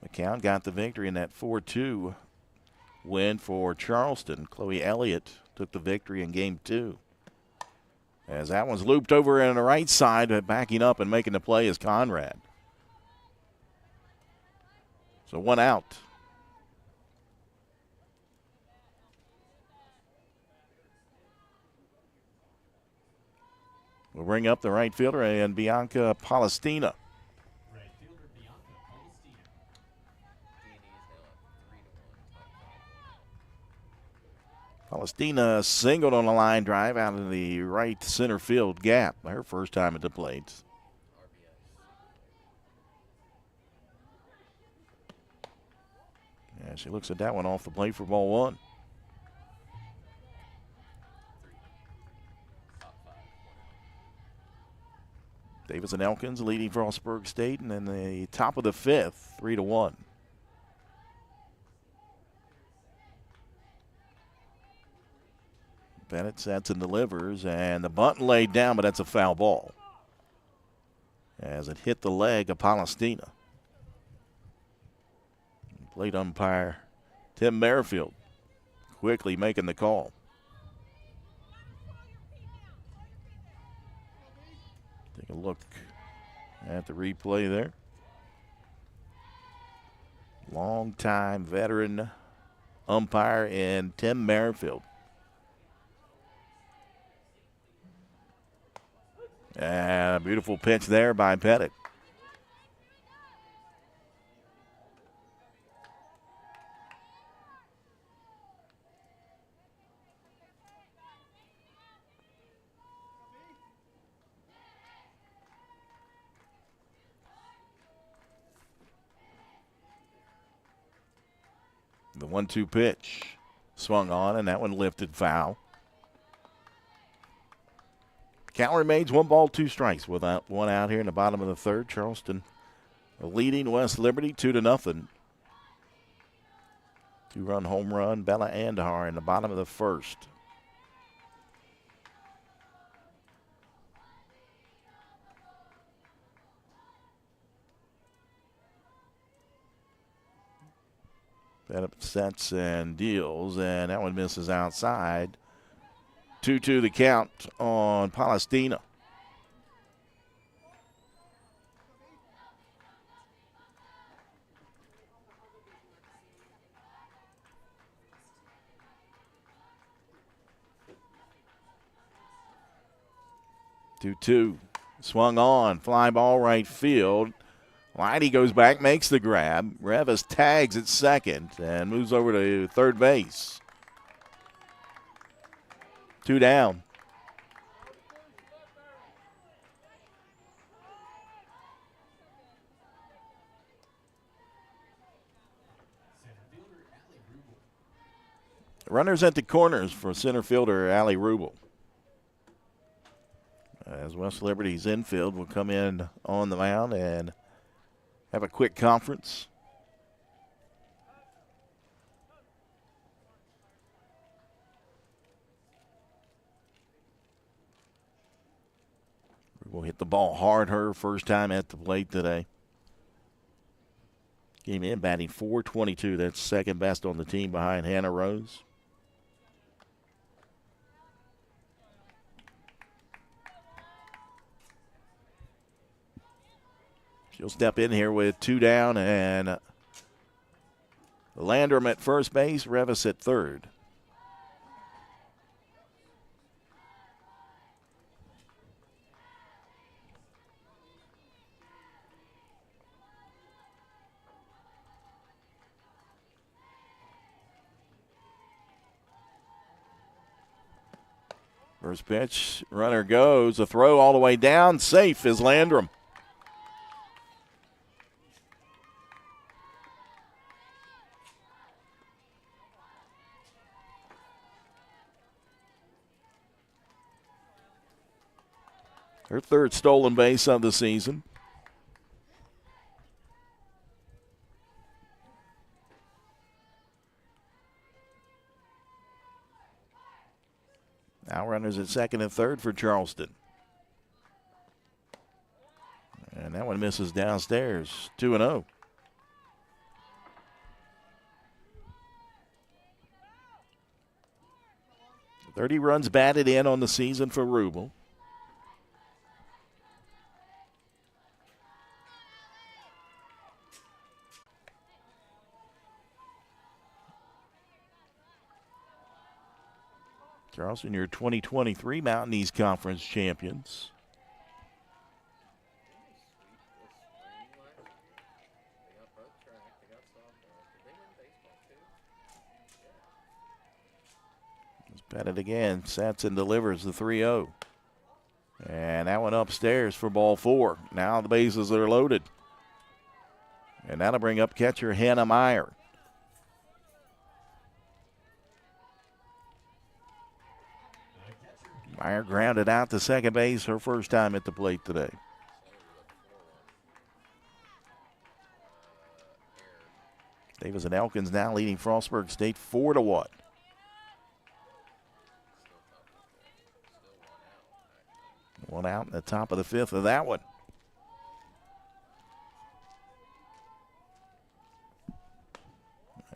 McCown got the victory in that 4-2 win for Charleston. Chloe Elliott took the victory in game 2. As that one's looped over on the right side, but backing up and making the play is Conrad. So 1 out. We'll bring up the right fielder and Bianca Palestina. Palestina singled on a line drive out of the right center field gap. Her first time at the plate. Yeah, she looks at that one off the plate for ball 1. Davis and Elkins leading Frostburg State, and then the top of the 5th, 3-1. Bennett sets and delivers, and the bunt laid down, but that's a foul ball as it hit the leg of Palestina. Plate umpire Tim Merrifield quickly making the call. Take a look at the replay there. Long-time veteran umpire in Tim Merrifield. And a beautiful pitch there by Pettit. The 1-2 pitch swung on, and that one lifted foul. Count remains 1 ball, 2 strikes with one out here in the bottom of the third. Charleston leading West Liberty 2-0. 2-run home run, Bella Andahar in the bottom of the first. That sets and deals, and that one misses outside. 2-2 the count on Palestina. Two swung on, fly ball right field. Whitey goes back, makes the grab. Revis tags at second and moves over to third base. 2 down. Runners at the corners for center fielder Ali Rubel. As West Liberty's infield will come in on the mound and have a quick conference. We'll hit the ball hard her first time at the plate today. Came in batting .422. That's second best on the team behind Hannah Rose. She'll step in here with 2 down and Landrum at first base, Revis at third. First pitch, runner goes, a throw all the way down, safe is Landrum. Her third stolen base of the season. Now runners at second and third for Charleston. And that one misses downstairs, 2-0. .30 runs batted in on the season for Rubel. Charleston, your 2023 Mountain East Conference champions. Let's bat it again. Satson delivers the 3-0. And that one upstairs for ball 4. Now the bases are loaded. And that'll bring up catcher Hannah Meyer. Meyer grounded out to second base, her first time at the plate today. Davis and Elkins now leading Frostburg State 4-1. One out in the top of the 5th of that one.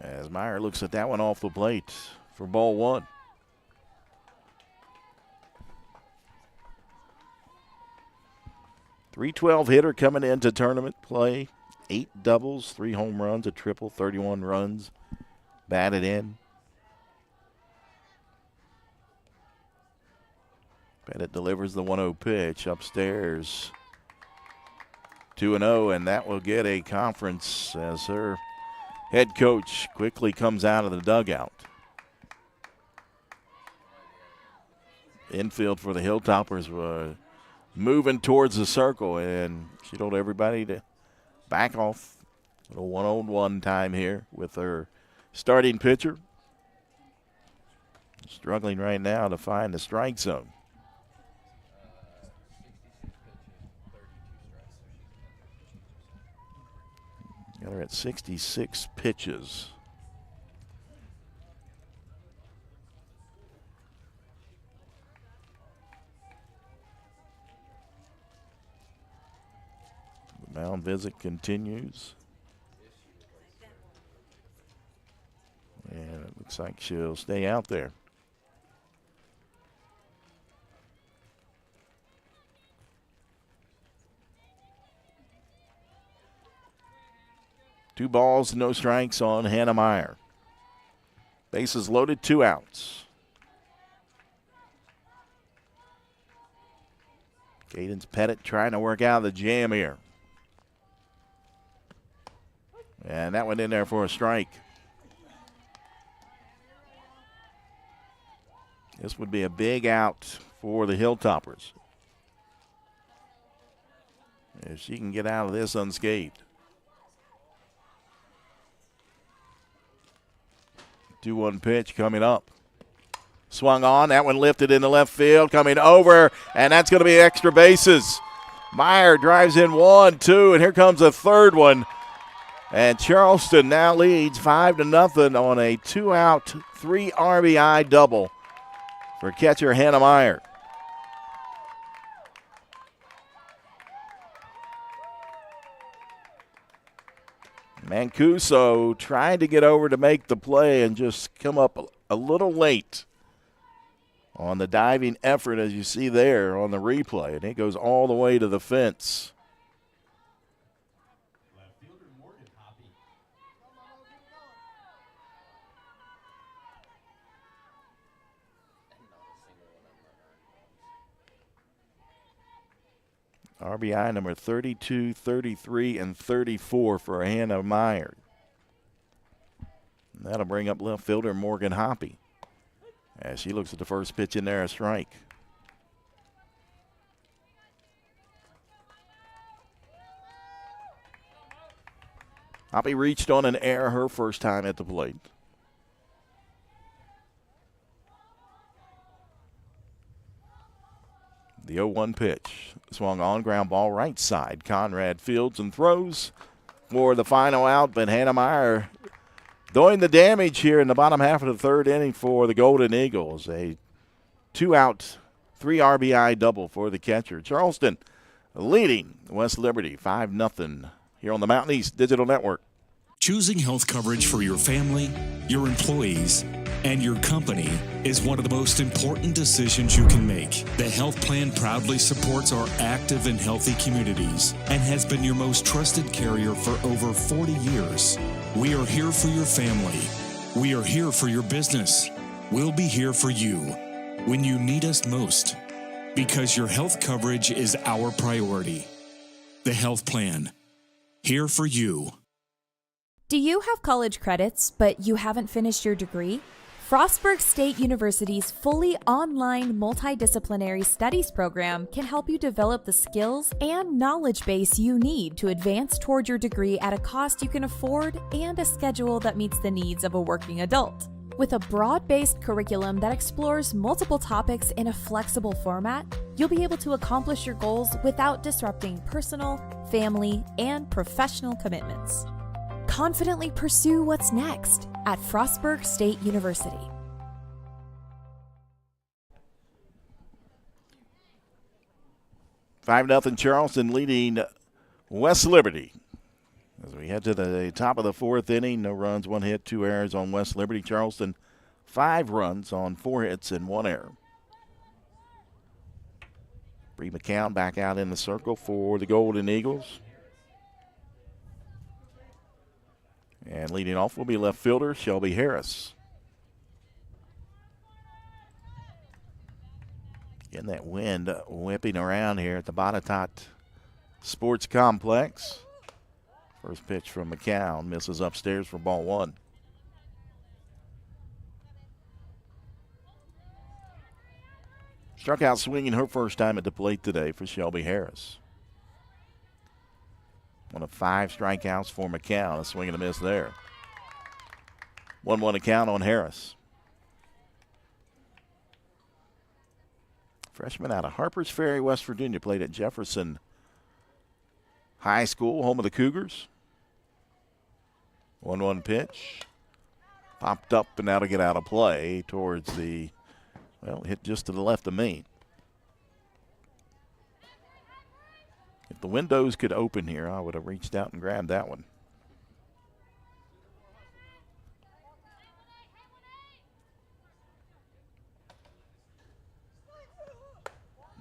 As Meyer looks at that one off the plate for ball 1. .312 hitter coming into tournament play. 8 doubles, 3 home runs, a triple, 31 runs batted in. Bennett delivers the 1-0 pitch upstairs. 2-0, and that will get a conference as her head coach quickly comes out of the dugout. Infield for the Hilltoppers were moving towards the circle, and she told everybody to back off. A little 1-on-1 time here with her starting pitcher. Struggling right now to find the strike zone. Got her at 66 pitches. The mound visit continues. And it looks like she'll stay out there. Two balls, no strikes on Hannah Meyer. Bases loaded, 2 outs. Cadence Pettit trying to work out the jam here. And that went in there for a strike. This would be a big out for the Hilltoppers. If she can get out of this unscathed. 2-1 pitch coming up. Swung on. That one lifted into left field. Coming over. And that's going to be extra bases. Meyer drives in 1, 2. And here comes a third one. And Charleston now leads 5-0 on a 2-out, 3 RBI double for catcher Hannah Meyer. Mancuso tried to get over to make the play and just come up a little late on the diving effort, as you see there on the replay. And it goes all the way to the fence. RBI number 32, 33, and 34 for Hannah Meyer. And that'll bring up left fielder Morgan Hoppy as she looks at the first pitch in there, a strike. Hoppy reached on an error her first time at the plate. The 0-1 pitch. Swung on, ground ball right side. Conrad fields and throws for the final out, but Hannah Meyer doing the damage here in the bottom half of the third inning for the Golden Eagles. A 2-out, 3 RBI double for the catcher. Charleston leading West Liberty 5-0 here on the Mountain East Digital Network. Choosing health coverage for your family, your employees, and your company is one of the most important decisions you can make. The health plan proudly supports our active and healthy communities and has been your most trusted carrier for over 40 years. We are here for your family. We are here for your business. We'll be here for you when you need us most, because your health coverage is our priority. The health plan, here for you. Do you have college credits, but you haven't finished your degree? Frostburg State University's fully online multidisciplinary studies program can help you develop the skills and knowledge base you need to advance toward your degree at a cost you can afford and a schedule that meets the needs of a working adult. With a broad-based curriculum that explores multiple topics in a flexible format, you'll be able to accomplish your goals without disrupting personal, family, and professional commitments. Confidently pursue what's next at Frostburg State University. Five 5-0 Charleston leading West Liberty. As we head to the top of the fourth inning, no runs, 1 hit, 2 errors on West Liberty. Charleston, 5 runs on 4 hits and 1 error. Bree McCown back out in the circle for the Golden Eagles. And leading off will be left fielder Shelby Harris. Getting that wind whipping around here at the Botetourt Sports Complex. First pitch from McCown misses upstairs for ball 1. Struck out swinging her first time at the plate today for Shelby Harris. 1 of 5 strikeouts for McCown. A swing and a miss there. 1-1 account on Harris. Freshman out of Harpers Ferry, West Virginia, played at Jefferson High School, home of the Cougars. 1-1 pitch. Popped up and now to get out of play towards the, well, hit just to the left of me. If the windows could open here, I would have reached out and grabbed that one.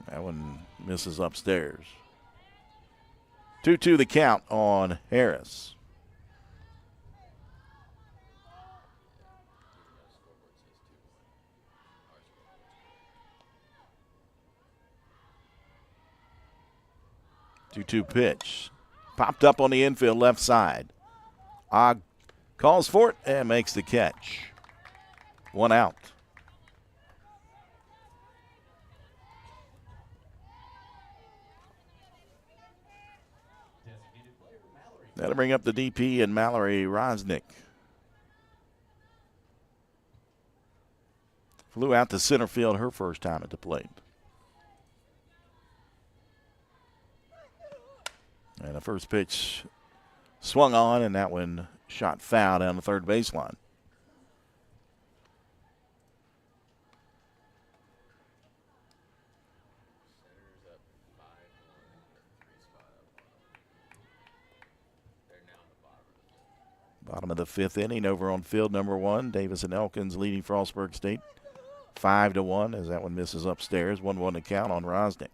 That one misses upstairs. 2-2 the count on Harris. Two pitch. Popped up on the infield left side. Og calls for it and makes the catch. 1 out. That'll bring up the DP and Mallory Rosnick. Flew out to center field her first time at the plate. And the first pitch swung on, and that one shot foul down the third baseline. Bottom of the 5th inning over on field number 1. Davis and Elkins leading Frostburg State 5-1 as that one misses upstairs. 1-1 to count on Rosnick.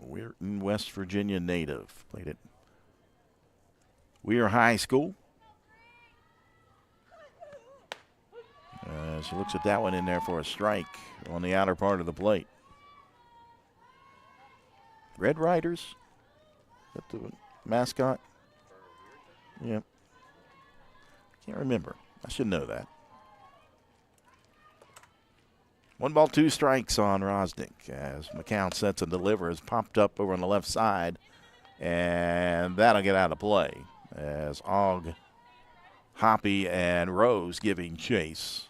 Weirton, West Virginia native. Played at Weir High School. She looks at that one in there for a strike on the outer part of the plate. Red Riders? Is that the mascot? Yep. Can't remember. I should know that. 1 ball, 2 strikes on Rosnick as McCown sets and delivers. Popped up over on the left side, and that'll get out of play as Og, Hoppy, and Rose giving chase.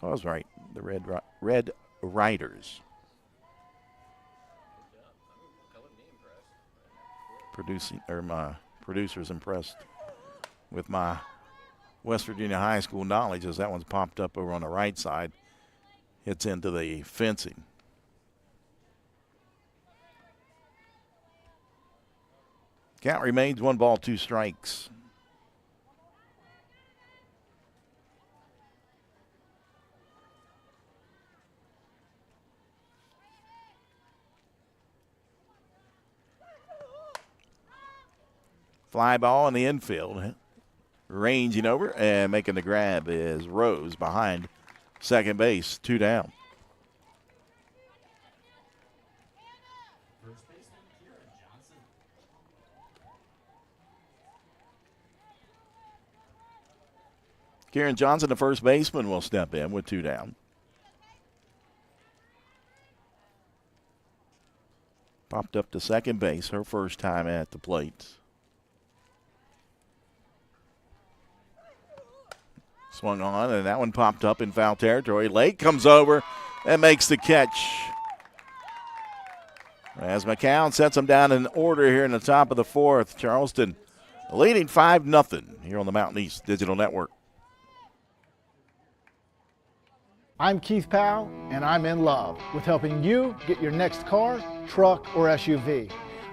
I was right. The Red Riders. My producer's impressed with my West Virginia high school knowledge as that one's popped up over on the right side. Hits into the fencing. Count remains 1 ball, 2 strikes. Fly ball in the infield. Ranging over and making the grab is Rose behind second base. 2 down. Kieran Johnson, the first baseman, will step in with 2 down. Popped up to second base, her first time at the plate. Swung on, and that one popped up in foul territory. Lake comes over and makes the catch. As McCown sets them down in order here in the top of the 4th. Charleston leading 5-0 here on the Mountain East Digital Network. I'm Keith Powell, and I'm in love with helping you get your next car, truck, or SUV.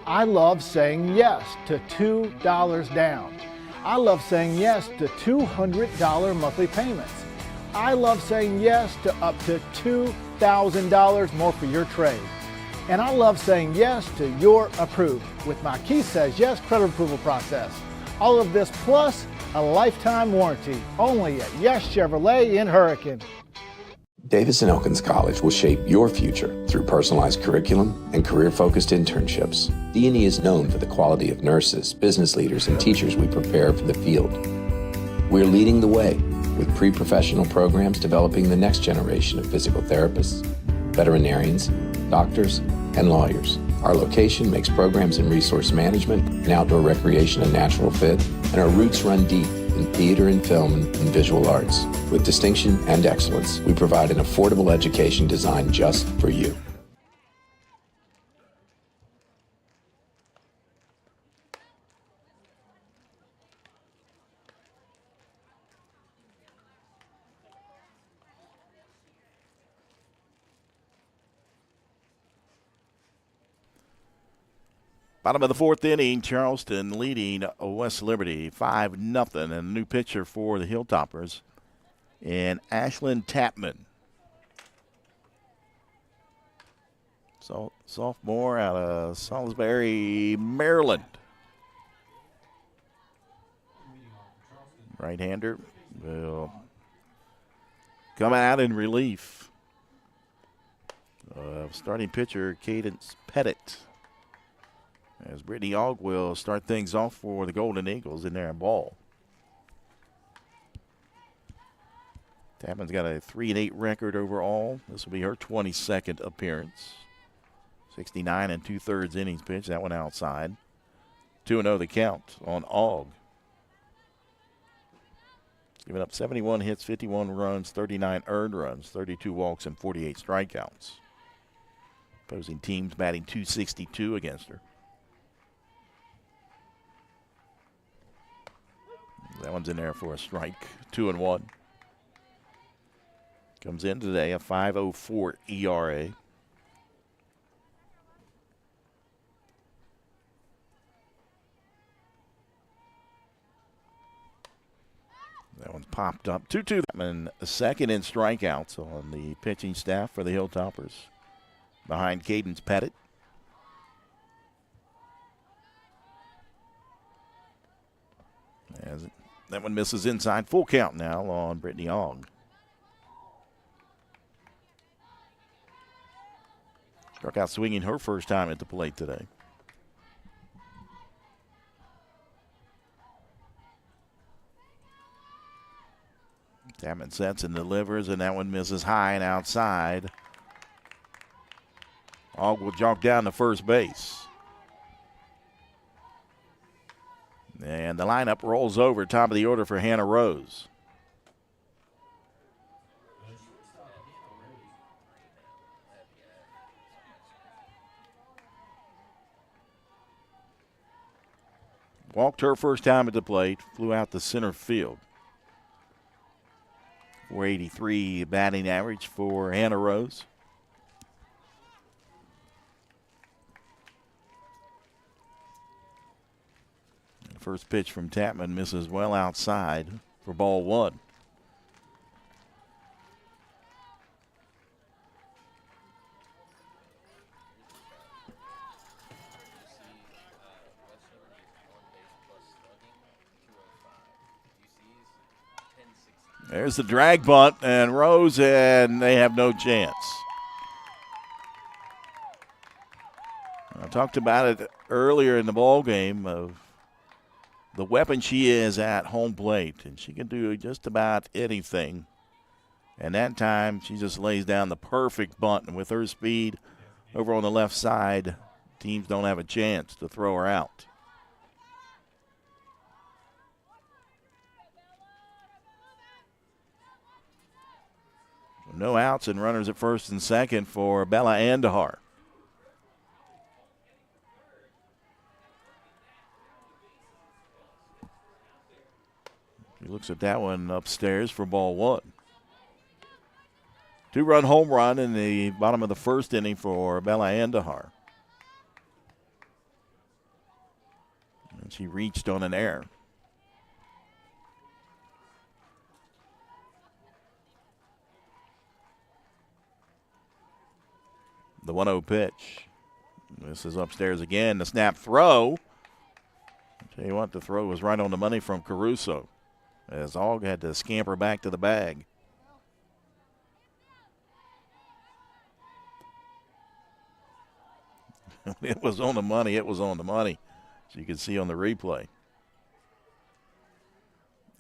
I love saying yes to $2 down. I love saying yes to $200 monthly payments. I love saying yes to up to $2,000 more for your trade. And I love saying yes to your approved with my Keith Says Yes credit approval process. All of this plus a lifetime warranty only at Yes Chevrolet in Hurricane. Davis and Elkins College will shape your future through personalized curriculum and career-focused internships. D&E is known for the quality of nurses, business leaders, and teachers we prepare for the field. We're leading the way with pre-professional programs developing the next generation of physical therapists, veterinarians, doctors, and lawyers. Our location makes programs in resource management and outdoor recreation a natural fit, and our roots run deep in theater and film and visual arts. With distinction and excellence, we provide an affordable education designed just for you. Bottom of the fourth inning, Charleston leading West Liberty 5-0. And a new pitcher for the Hilltoppers in Ashlyn Tapman. Sophomore out of Salisbury, Maryland. Right-hander will come out in relief of starting pitcher Cadence Pettit, as Brittany Ogg will start things off for the Golden Eagles in their ball. Tapman's got a 3-8 record overall. This will be her 22nd appearance. 69 2/3 innings pitched. That one outside. 2-0 the count on Ogg. Giving up 71 hits, 51 runs, 39 earned runs, 32 walks, and 48 strikeouts. Opposing teams batting .262 against her. That one's in there for a strike. 2-1. Comes in today a 5.04 ERA. That one's popped up. 2-2. And second in strikeouts on the pitching staff for the Hilltoppers, behind Cadence Pettit. That one misses inside. Full count now on Brittany Ogg. Struck out swinging her first time at the plate today. Tapman sets and delivers, and that one misses high and outside. Ogg will jog down to first base. And the lineup rolls over, top of the order for Hannah Rose. Walked her first time at the plate, flew out to center field. 483 batting average for Hannah Rose. First pitch from Tapman misses well outside for ball one. There's the drag bunt, and Rose, and they have no chance. I talked about it earlier in the ball game of the weapon she is at home plate, and she can do just about anything. And that time, she just lays down the perfect bunt. And with her speed over on the left side, teams don't have a chance to throw her out. No outs and runners at first and second for Bella Andahar. He looks at that one upstairs for ball one. 2-run home run in the bottom of the first inning for Bella Andahar. And she reached on an error. The 1-0 pitch. This is upstairs again. The snap throw. I'll tell you what, the throw was right on the money from Caruso, as Ogg had to scamper back to the bag. It was on the money. It was on the money, as you can see on the replay.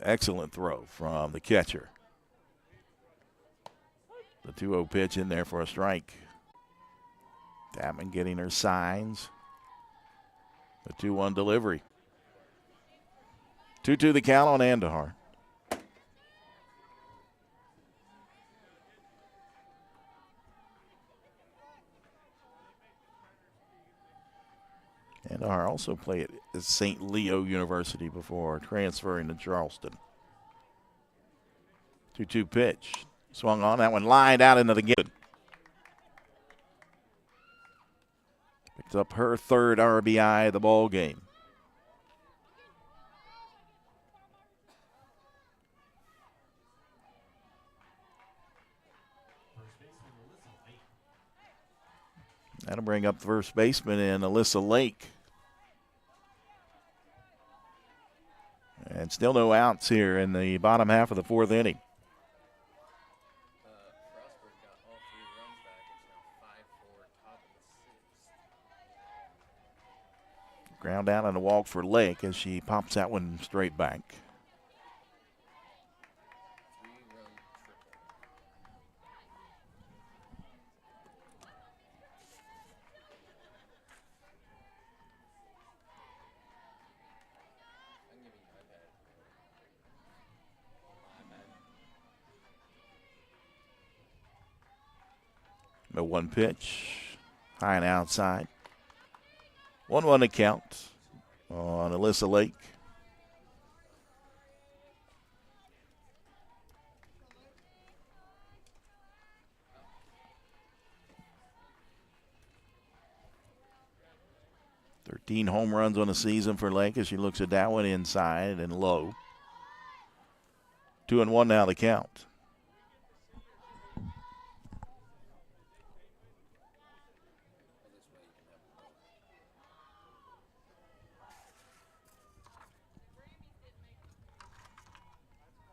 Excellent throw from the catcher. The 2-0 pitch in there for a strike. Tapman getting her signs. The 2-1 delivery. 2-2 the count on Andahar. Andahar also played at St. Leo University before transferring to Charleston. 2-2 pitch. Swung on. That one lined out into the game. Picked up her third RBI of the ball game. That'll bring up first baseman in Alyssa Lake. And still no outs here in the bottom half of the fourth inning. Ground out and a walk for Lake as she pops that one straight back. The 1 pitch, high and outside. 1-1 to count on Alyssa Lake. Thirteen home runs on the season for Lake as she looks at that one inside and low. 2-1 now the count.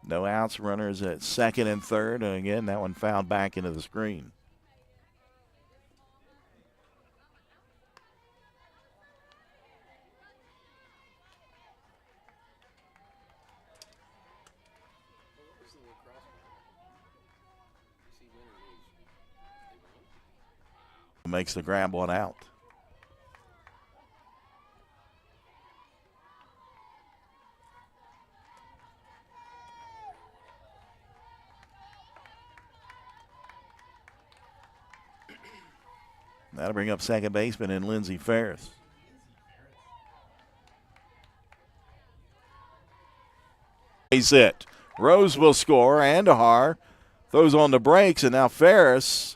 No outs, runners at second and third. And again, that one fouled back into the screen. Makes the grab one out. That'll bring up second baseman in Lindsey Ferris. He's it. Rose will score. Andahar throws on the brakes, and now Ferris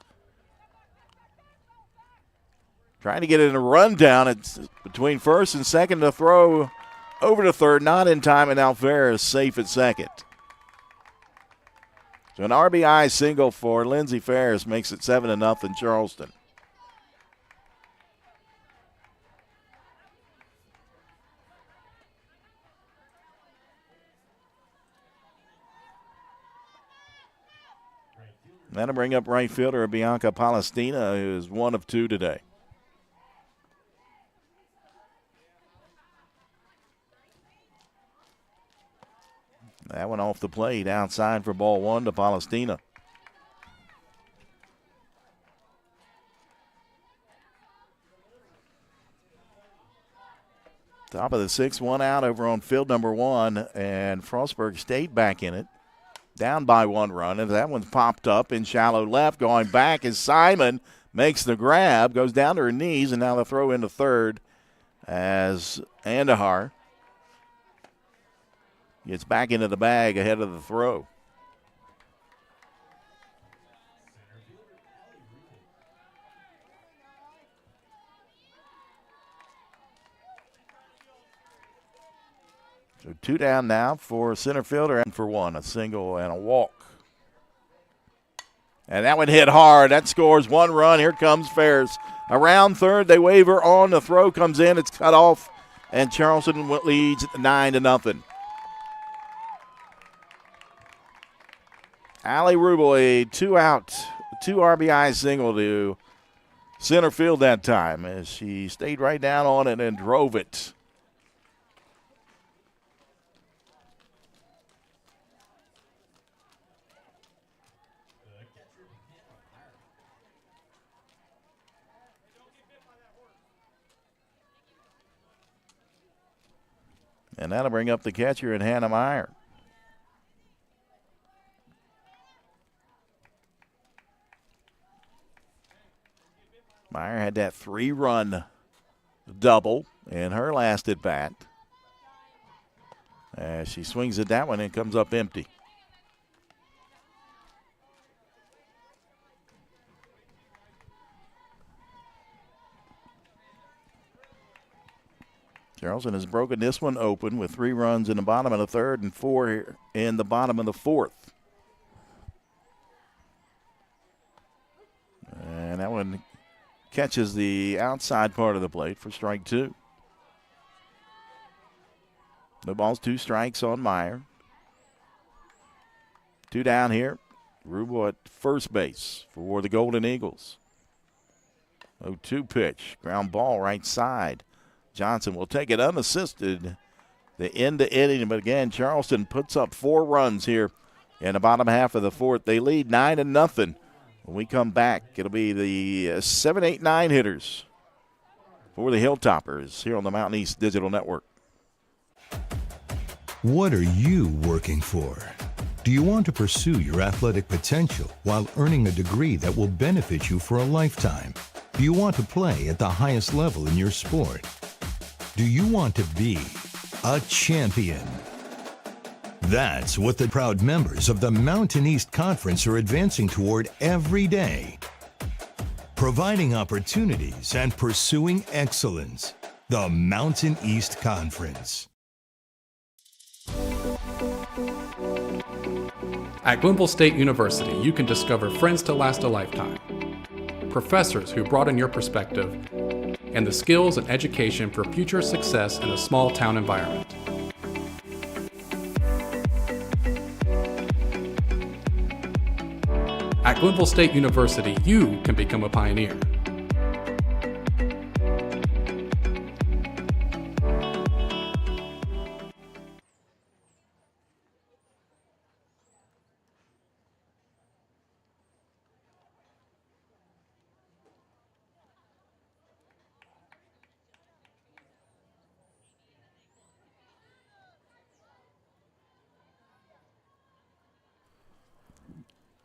trying to get it in a rundown. It's between first and second to throw over to third, not in time, and now Ferris safe at second. So an RBI single for Lindsey Ferris makes it 7-0 Charleston. That'll bring up right fielder Bianca Palestina, who is 1 of 2 today. That one off the plate, outside for ball 1 to Palestina. Top of the 6th, 1 out over on field number 1, and Frostburg stayed back in it. Down by 1 run, and that one's popped up in shallow left. Going back as Simon makes the grab, goes down to her knees, and now the throw into third as Andahar gets back into the bag ahead of the throw. So 2 down now for center fielder and for 1, a single and a walk. And that one hit hard. That scores 1 run. Here comes Ferris. Around third, they waver on. The throw comes in. It's cut off, and Charleston leads 9-0. Allie Rubel, a 2-out, 2 RBI single to center field that time as she stayed right down on it and drove it. And that'll bring up the catcher in Hannah Meyer. Meyer had that 3-run double in her last at bat. As she swings at that one and comes up empty. Charleston has broken this one open with 3 runs in the bottom of the third and 4 in the bottom of the fourth. And that one catches the outside part of the plate for strike 2. No balls, 2 strikes on Meyer. 2 down here. Rubo at first base for the Golden Eagles. 0-2 pitch. Ground ball right side. Johnson will take it unassisted. The end to inning, but again, Charleston puts up 4 runs here in the bottom half of the fourth. They lead 9-0. When we come back, it'll be the 7, 8, 9 hitters for the Hilltoppers here on the Mountain East Digital Network. What are you working for? Do you want to pursue your athletic potential while earning a degree that will benefit you for a lifetime? Do you want to play at the highest level in your sport? Do you want to be a champion? That's what the proud members of the Mountain East Conference are advancing toward every day. Providing opportunities and pursuing excellence. The Mountain East Conference. At Glenville State University, you can discover friends to last a lifetime, professors who broaden your perspective, and the skills and education for future success in a small town environment. At Glenville State University, you can become a pioneer.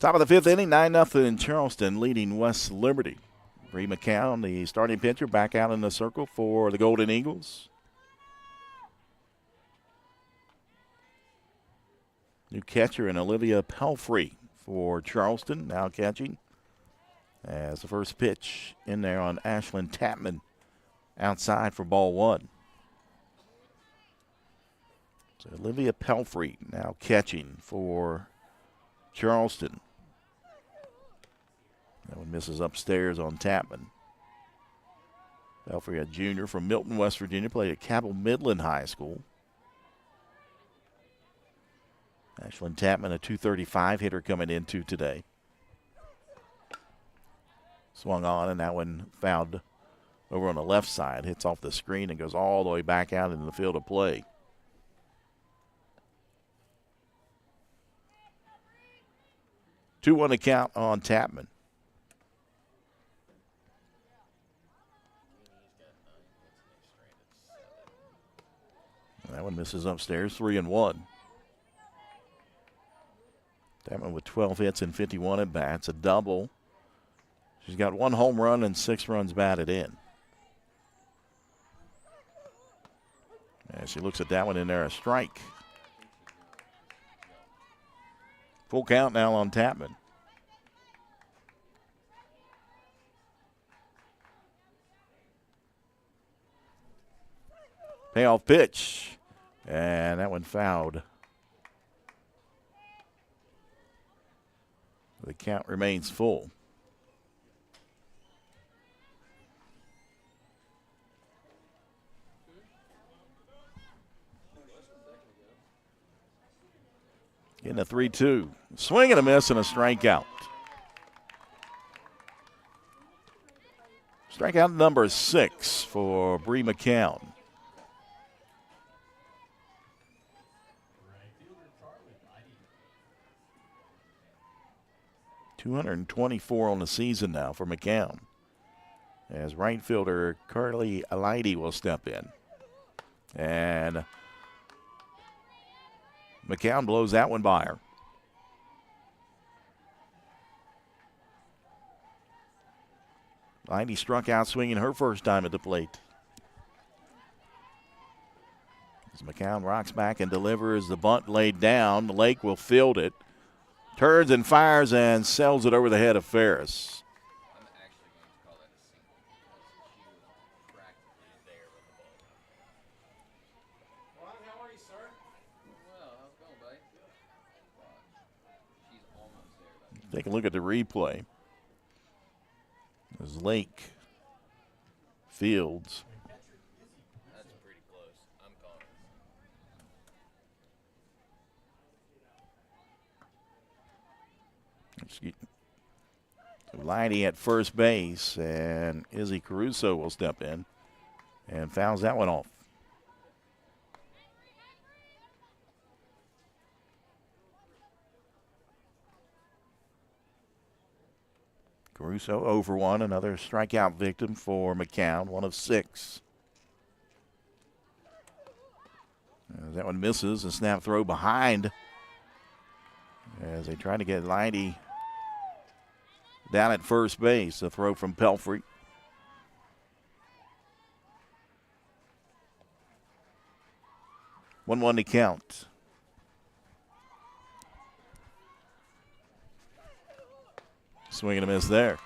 Top of the fifth inning, 9-0 Charleston leading West Liberty. Bree McCown, the starting pitcher, back out in the circle for the Golden Eagles. New catcher in Olivia Pelfrey for Charleston, now catching. As the first pitch in there on Ashlyn Tapman outside for ball 1. So Olivia Pelfrey now catching for Charleston. That one misses upstairs on Tapman. Pelfrey, a junior from Milton, West Virginia, played at Cabell Midland High School. Ashlyn Tapman, a .235 hitter coming into today. Swung on, and that one fouled over on the left side. Hits off the screen and goes all the way back out into the field of play. Two 2-1 count on Tapman. That one misses upstairs, 3-1. Tapman with 12 hits and 51 at bats, a double. She's got 1 home run and 6 runs batted in. And she looks at that one in there, a strike. Full count now on Tapman. Payoff pitch. And that one fouled. The count remains full. Getting a 3-2. Swing and a miss and a strikeout. Strikeout number 6 for Bree McCown. .224 on the season now for McCown. As right fielder Carly Alighty will step in. And McCown blows that one by her. Liney struck out swinging her first time at the plate. As McCown rocks back and delivers the bunt laid down, Lake will field it. Turns and fires and sells it over the head of Ferris. Take a look at the replay. As Lake fields. That's pretty close. I'm calling. Liney at first base, and Izzy Caruso will step in and fouls that one off. Caruso 0 for 1, another strikeout victim for McCown, 1 of 6. As that one misses, a snap throw behind as they try to get Liney down at first base. A throw from Pelfrey. One to count. Swing and a miss there.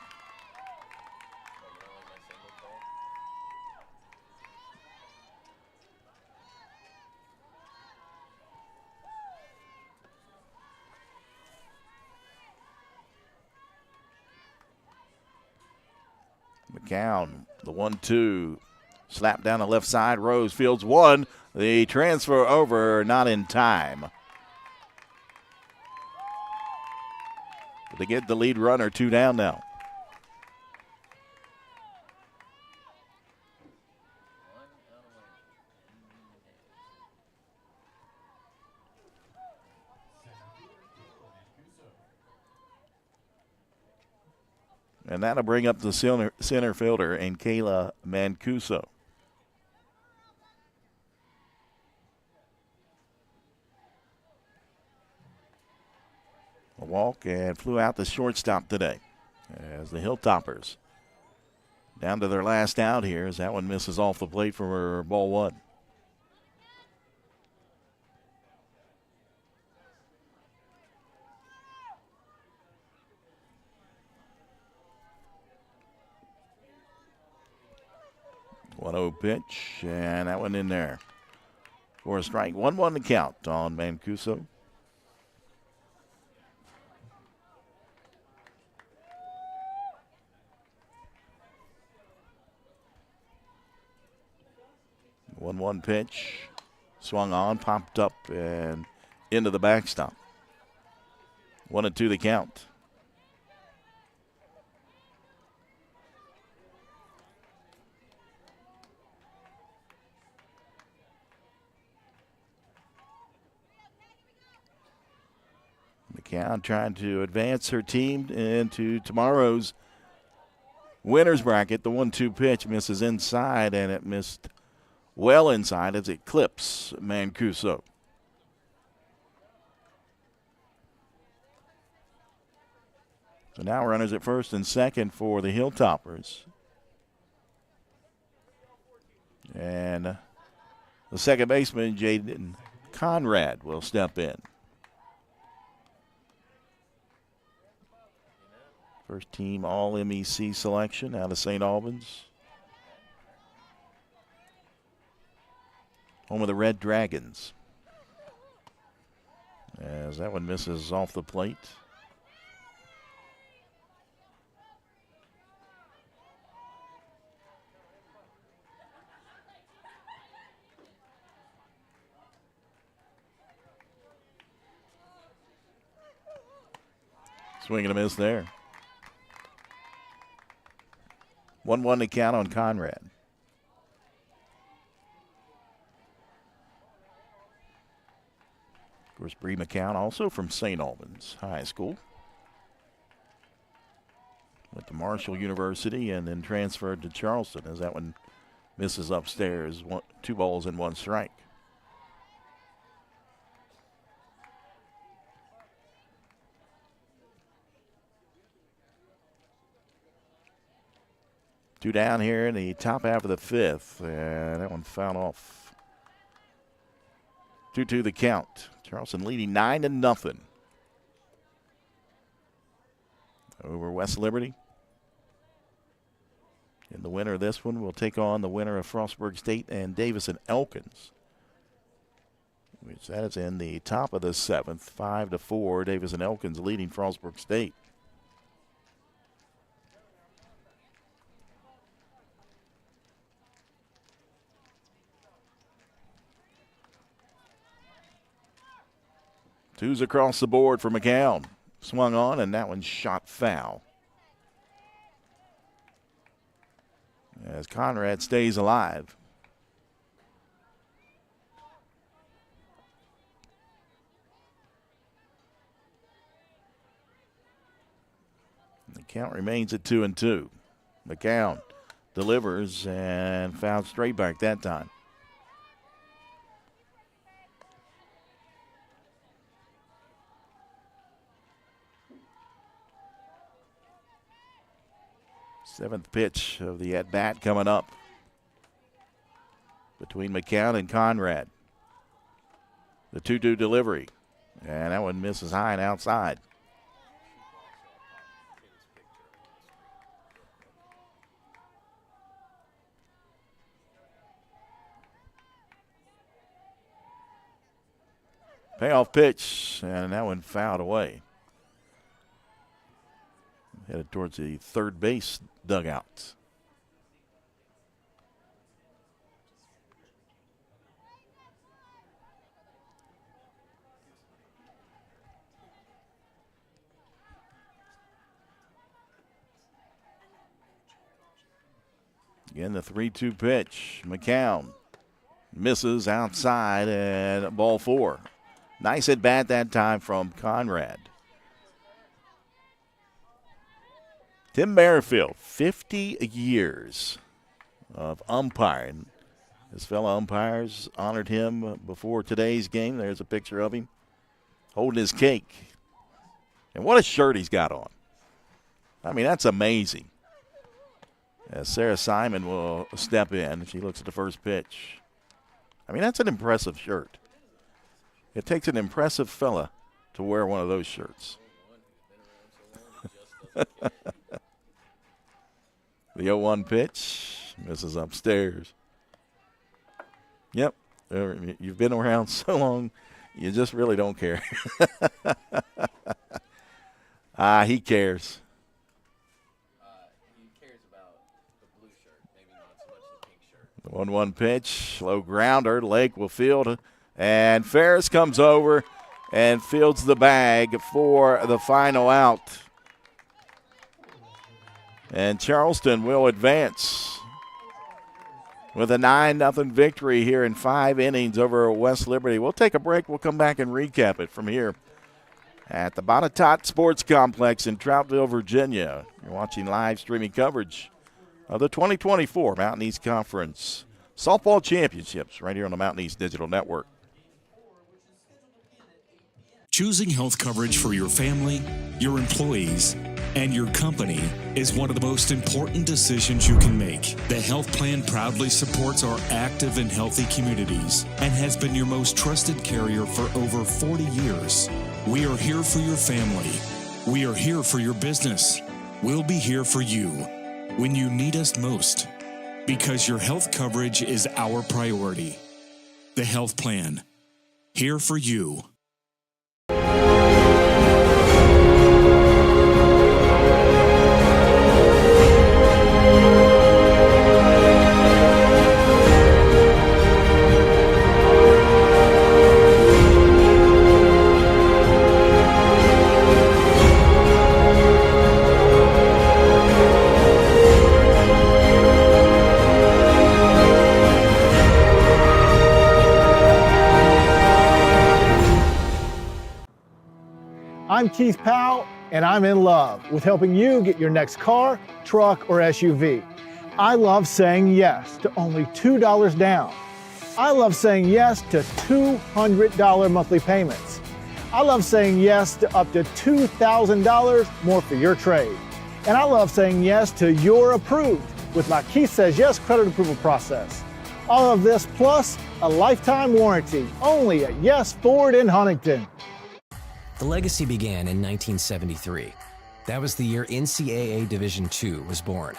McCown, the 1-2. Slap down the left side. Rose fields one. The transfer over, not in time. They get the lead runner, 2 down now. And that'll bring up the center fielder and Kayla Mancuso. A walk and flew out the shortstop today as the Hilltoppers down to their last out here as that one misses off the plate for ball 1. One 0 pitch, and that one in there for a strike. 1-1 to count on Mancuso. One pitch, swung on, popped up, and into the backstop. 1-2 the count. McCown trying to advance her team into tomorrow's winner's bracket. The 1-2 pitch misses inside, and it missed well inside as it clips Mancuso. So now runners at first and second for the Hilltoppers. And the second baseman, Jaden Conrad, will step in. First team All-MEC selection out of St. Albans. Home of the Red Dragons. As that one misses off the plate. Swing and a miss there. 1-1 to count on Conrad. Of course, Bree McCown, also from St. Albans High School. Went to Marshall University and then transferred to Charleston as that one misses upstairs. 2 balls and 1 strike. Two down here in the top half of the fifth, and that one fouled off. 2-2 the count. Charleston leading 9-0 over West Liberty. And the winner of this one will take on the winner of Frostburg State and Davis and Elkins, which that is in the top of the seventh. 5-4, Davis and Elkins leading Frostburg State. Twos across the board for McCown. Swung on, and that one shot foul. As Conrad stays alive. The count remains at 2-2. McCown delivers and fouled straight back that time. Seventh pitch of the at-bat coming up between McCown and Conrad. The 2-2 delivery. And that one misses high and outside. Payoff pitch, and that one fouled away. Headed towards the third base dugout. Again, the 3-2 pitch. McCown misses outside, and ball four. Nice at bat that time from Conrad. Tim Merrifield, 50 years of umpiring. His fellow umpires honored him before today's game. There's a picture of him holding his cake. And what a shirt he's got on. I mean, that's amazing. As Sarah Simon will step in, she looks at the first pitch. I mean, that's an impressive shirt. It takes an impressive fella to wear one of those shirts. The 0-1 pitch misses upstairs. Yep, you've been around so long, you just really don't care. He cares. He cares about the blue shirt, maybe not so much the pink shirt. The 1-1 pitch, low grounder. Lake will field, and Ferris comes over and fields the bag for the final out. And Charleston will advance with a 9-0 victory here in 5 innings over West Liberty. We'll take a break. We'll come back and recap it from here at the Botetourt Sports Complex in Troutville, Virginia. You're watching live streaming coverage of the 2024 Mountain East Conference Softball Championships right here on the Mountain East Digital Network. Choosing health coverage for your family, your employees, and your company is one of the most important decisions you can make. The health plan proudly supports our active and healthy communities and has been your most trusted carrier for over 40 years. We are here for your family. We are here for your business. We'll be here for you when you need us most, because your health coverage is our priority. The health plan, here for you. I'm Keith Powell, and I'm in love with helping you get your next car, truck, or SUV. I love saying yes to only $2 down. I love saying yes to $200 monthly payments. I love saying yes to up to $2,000 more for your trade. And I love saying yes to your approved with my Keith Says Yes credit approval process. All of this plus a lifetime warranty, only at Yes Ford in Huntington. The legacy began in 1973. That was the year NCAA Division II was born.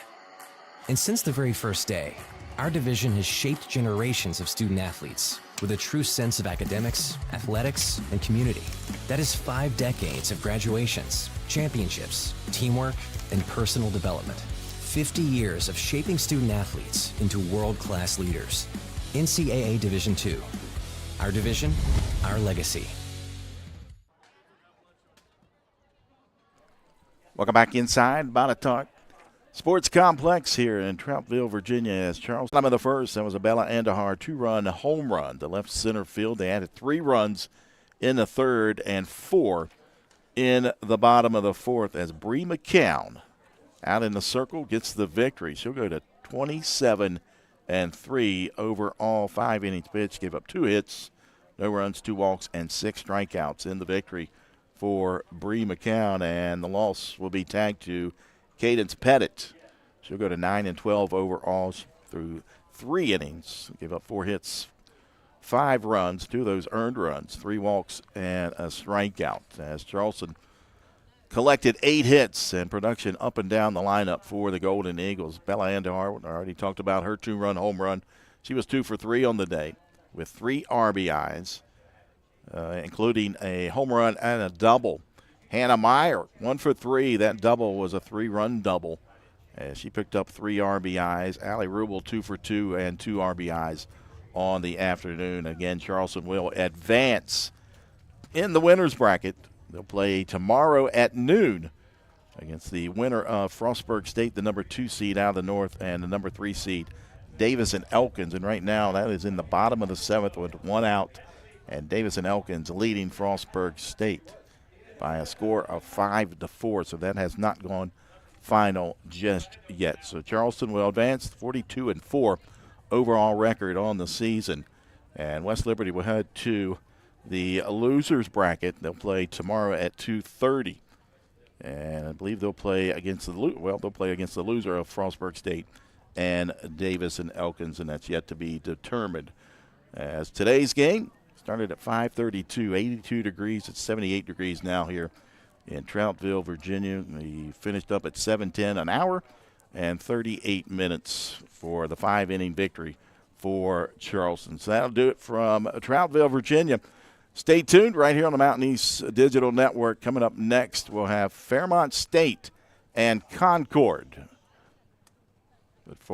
And since the very first day, our division has shaped generations of student athletes with a true sense of academics, athletics, and community. That is 5 decades of graduations, championships, teamwork, and personal development. 50 years of shaping student athletes into world-class leaders. NCAA Division II. Our division, our legacy. Welcome back inside Bada Talk Sports Complex here in Troutville, Virginia. As Charleston, bottom of the first, that was a Bella Andahar 2-run home run to left center field. They added 3 runs in the third and 4 in the bottom of the fourth as Bree McCown out in the circle gets the victory. She'll go to 27-3 over all 5 innings pitched. Gave up 2 hits, no runs, 2 walks, and 6 strikeouts in the victory for Bree McCown, and the loss will be tagged to Cadence Pettit. She'll go to 9-12 overall through 3 innings. Gave up 4 hits, 5 runs, 2 of those earned runs, 3 walks, and a strikeout. As Charleston collected 8 hits and production up and down the lineup for the Golden Eagles. Bella Andahar, I already talked about her 2-run home run. She was 2 for 3 on the day with 3 RBIs. Including a home run and a double. Hannah Meyer, 1 for 3. That double was a 3-run double. She picked up 3 RBIs. Allie Rubel, 2 for 2 and 2 RBIs on the afternoon. Again, Charleston will advance in the winner's bracket. They'll play tomorrow at noon against the winner of Frostburg State, the number 2 seed out of the north, and the number 3 seed, Davis and Elkins. And right now, that is in the bottom of the 7th with 1 out. And Davis and Elkins leading Frostburg State by a score of 5-4. So that has not gone final just yet. So Charleston will advance 42-4 overall record on the season. And West Liberty will head to the losers bracket. They'll play tomorrow at 2:30. And I believe they'll play against the loser of Frostburg State and Davis and Elkins, and that's yet to be determined. As today's game started at 5:32, 82 degrees. It's 78 degrees now here in Troutville, Virginia. We finished up at 7:10, an hour and 38 minutes for the 5-inning victory for Charleston. So that'll do it from Troutville, Virginia. Stay tuned right here on the Mountain East Digital Network. Coming up next, we'll have Fairmont State and Concord. But for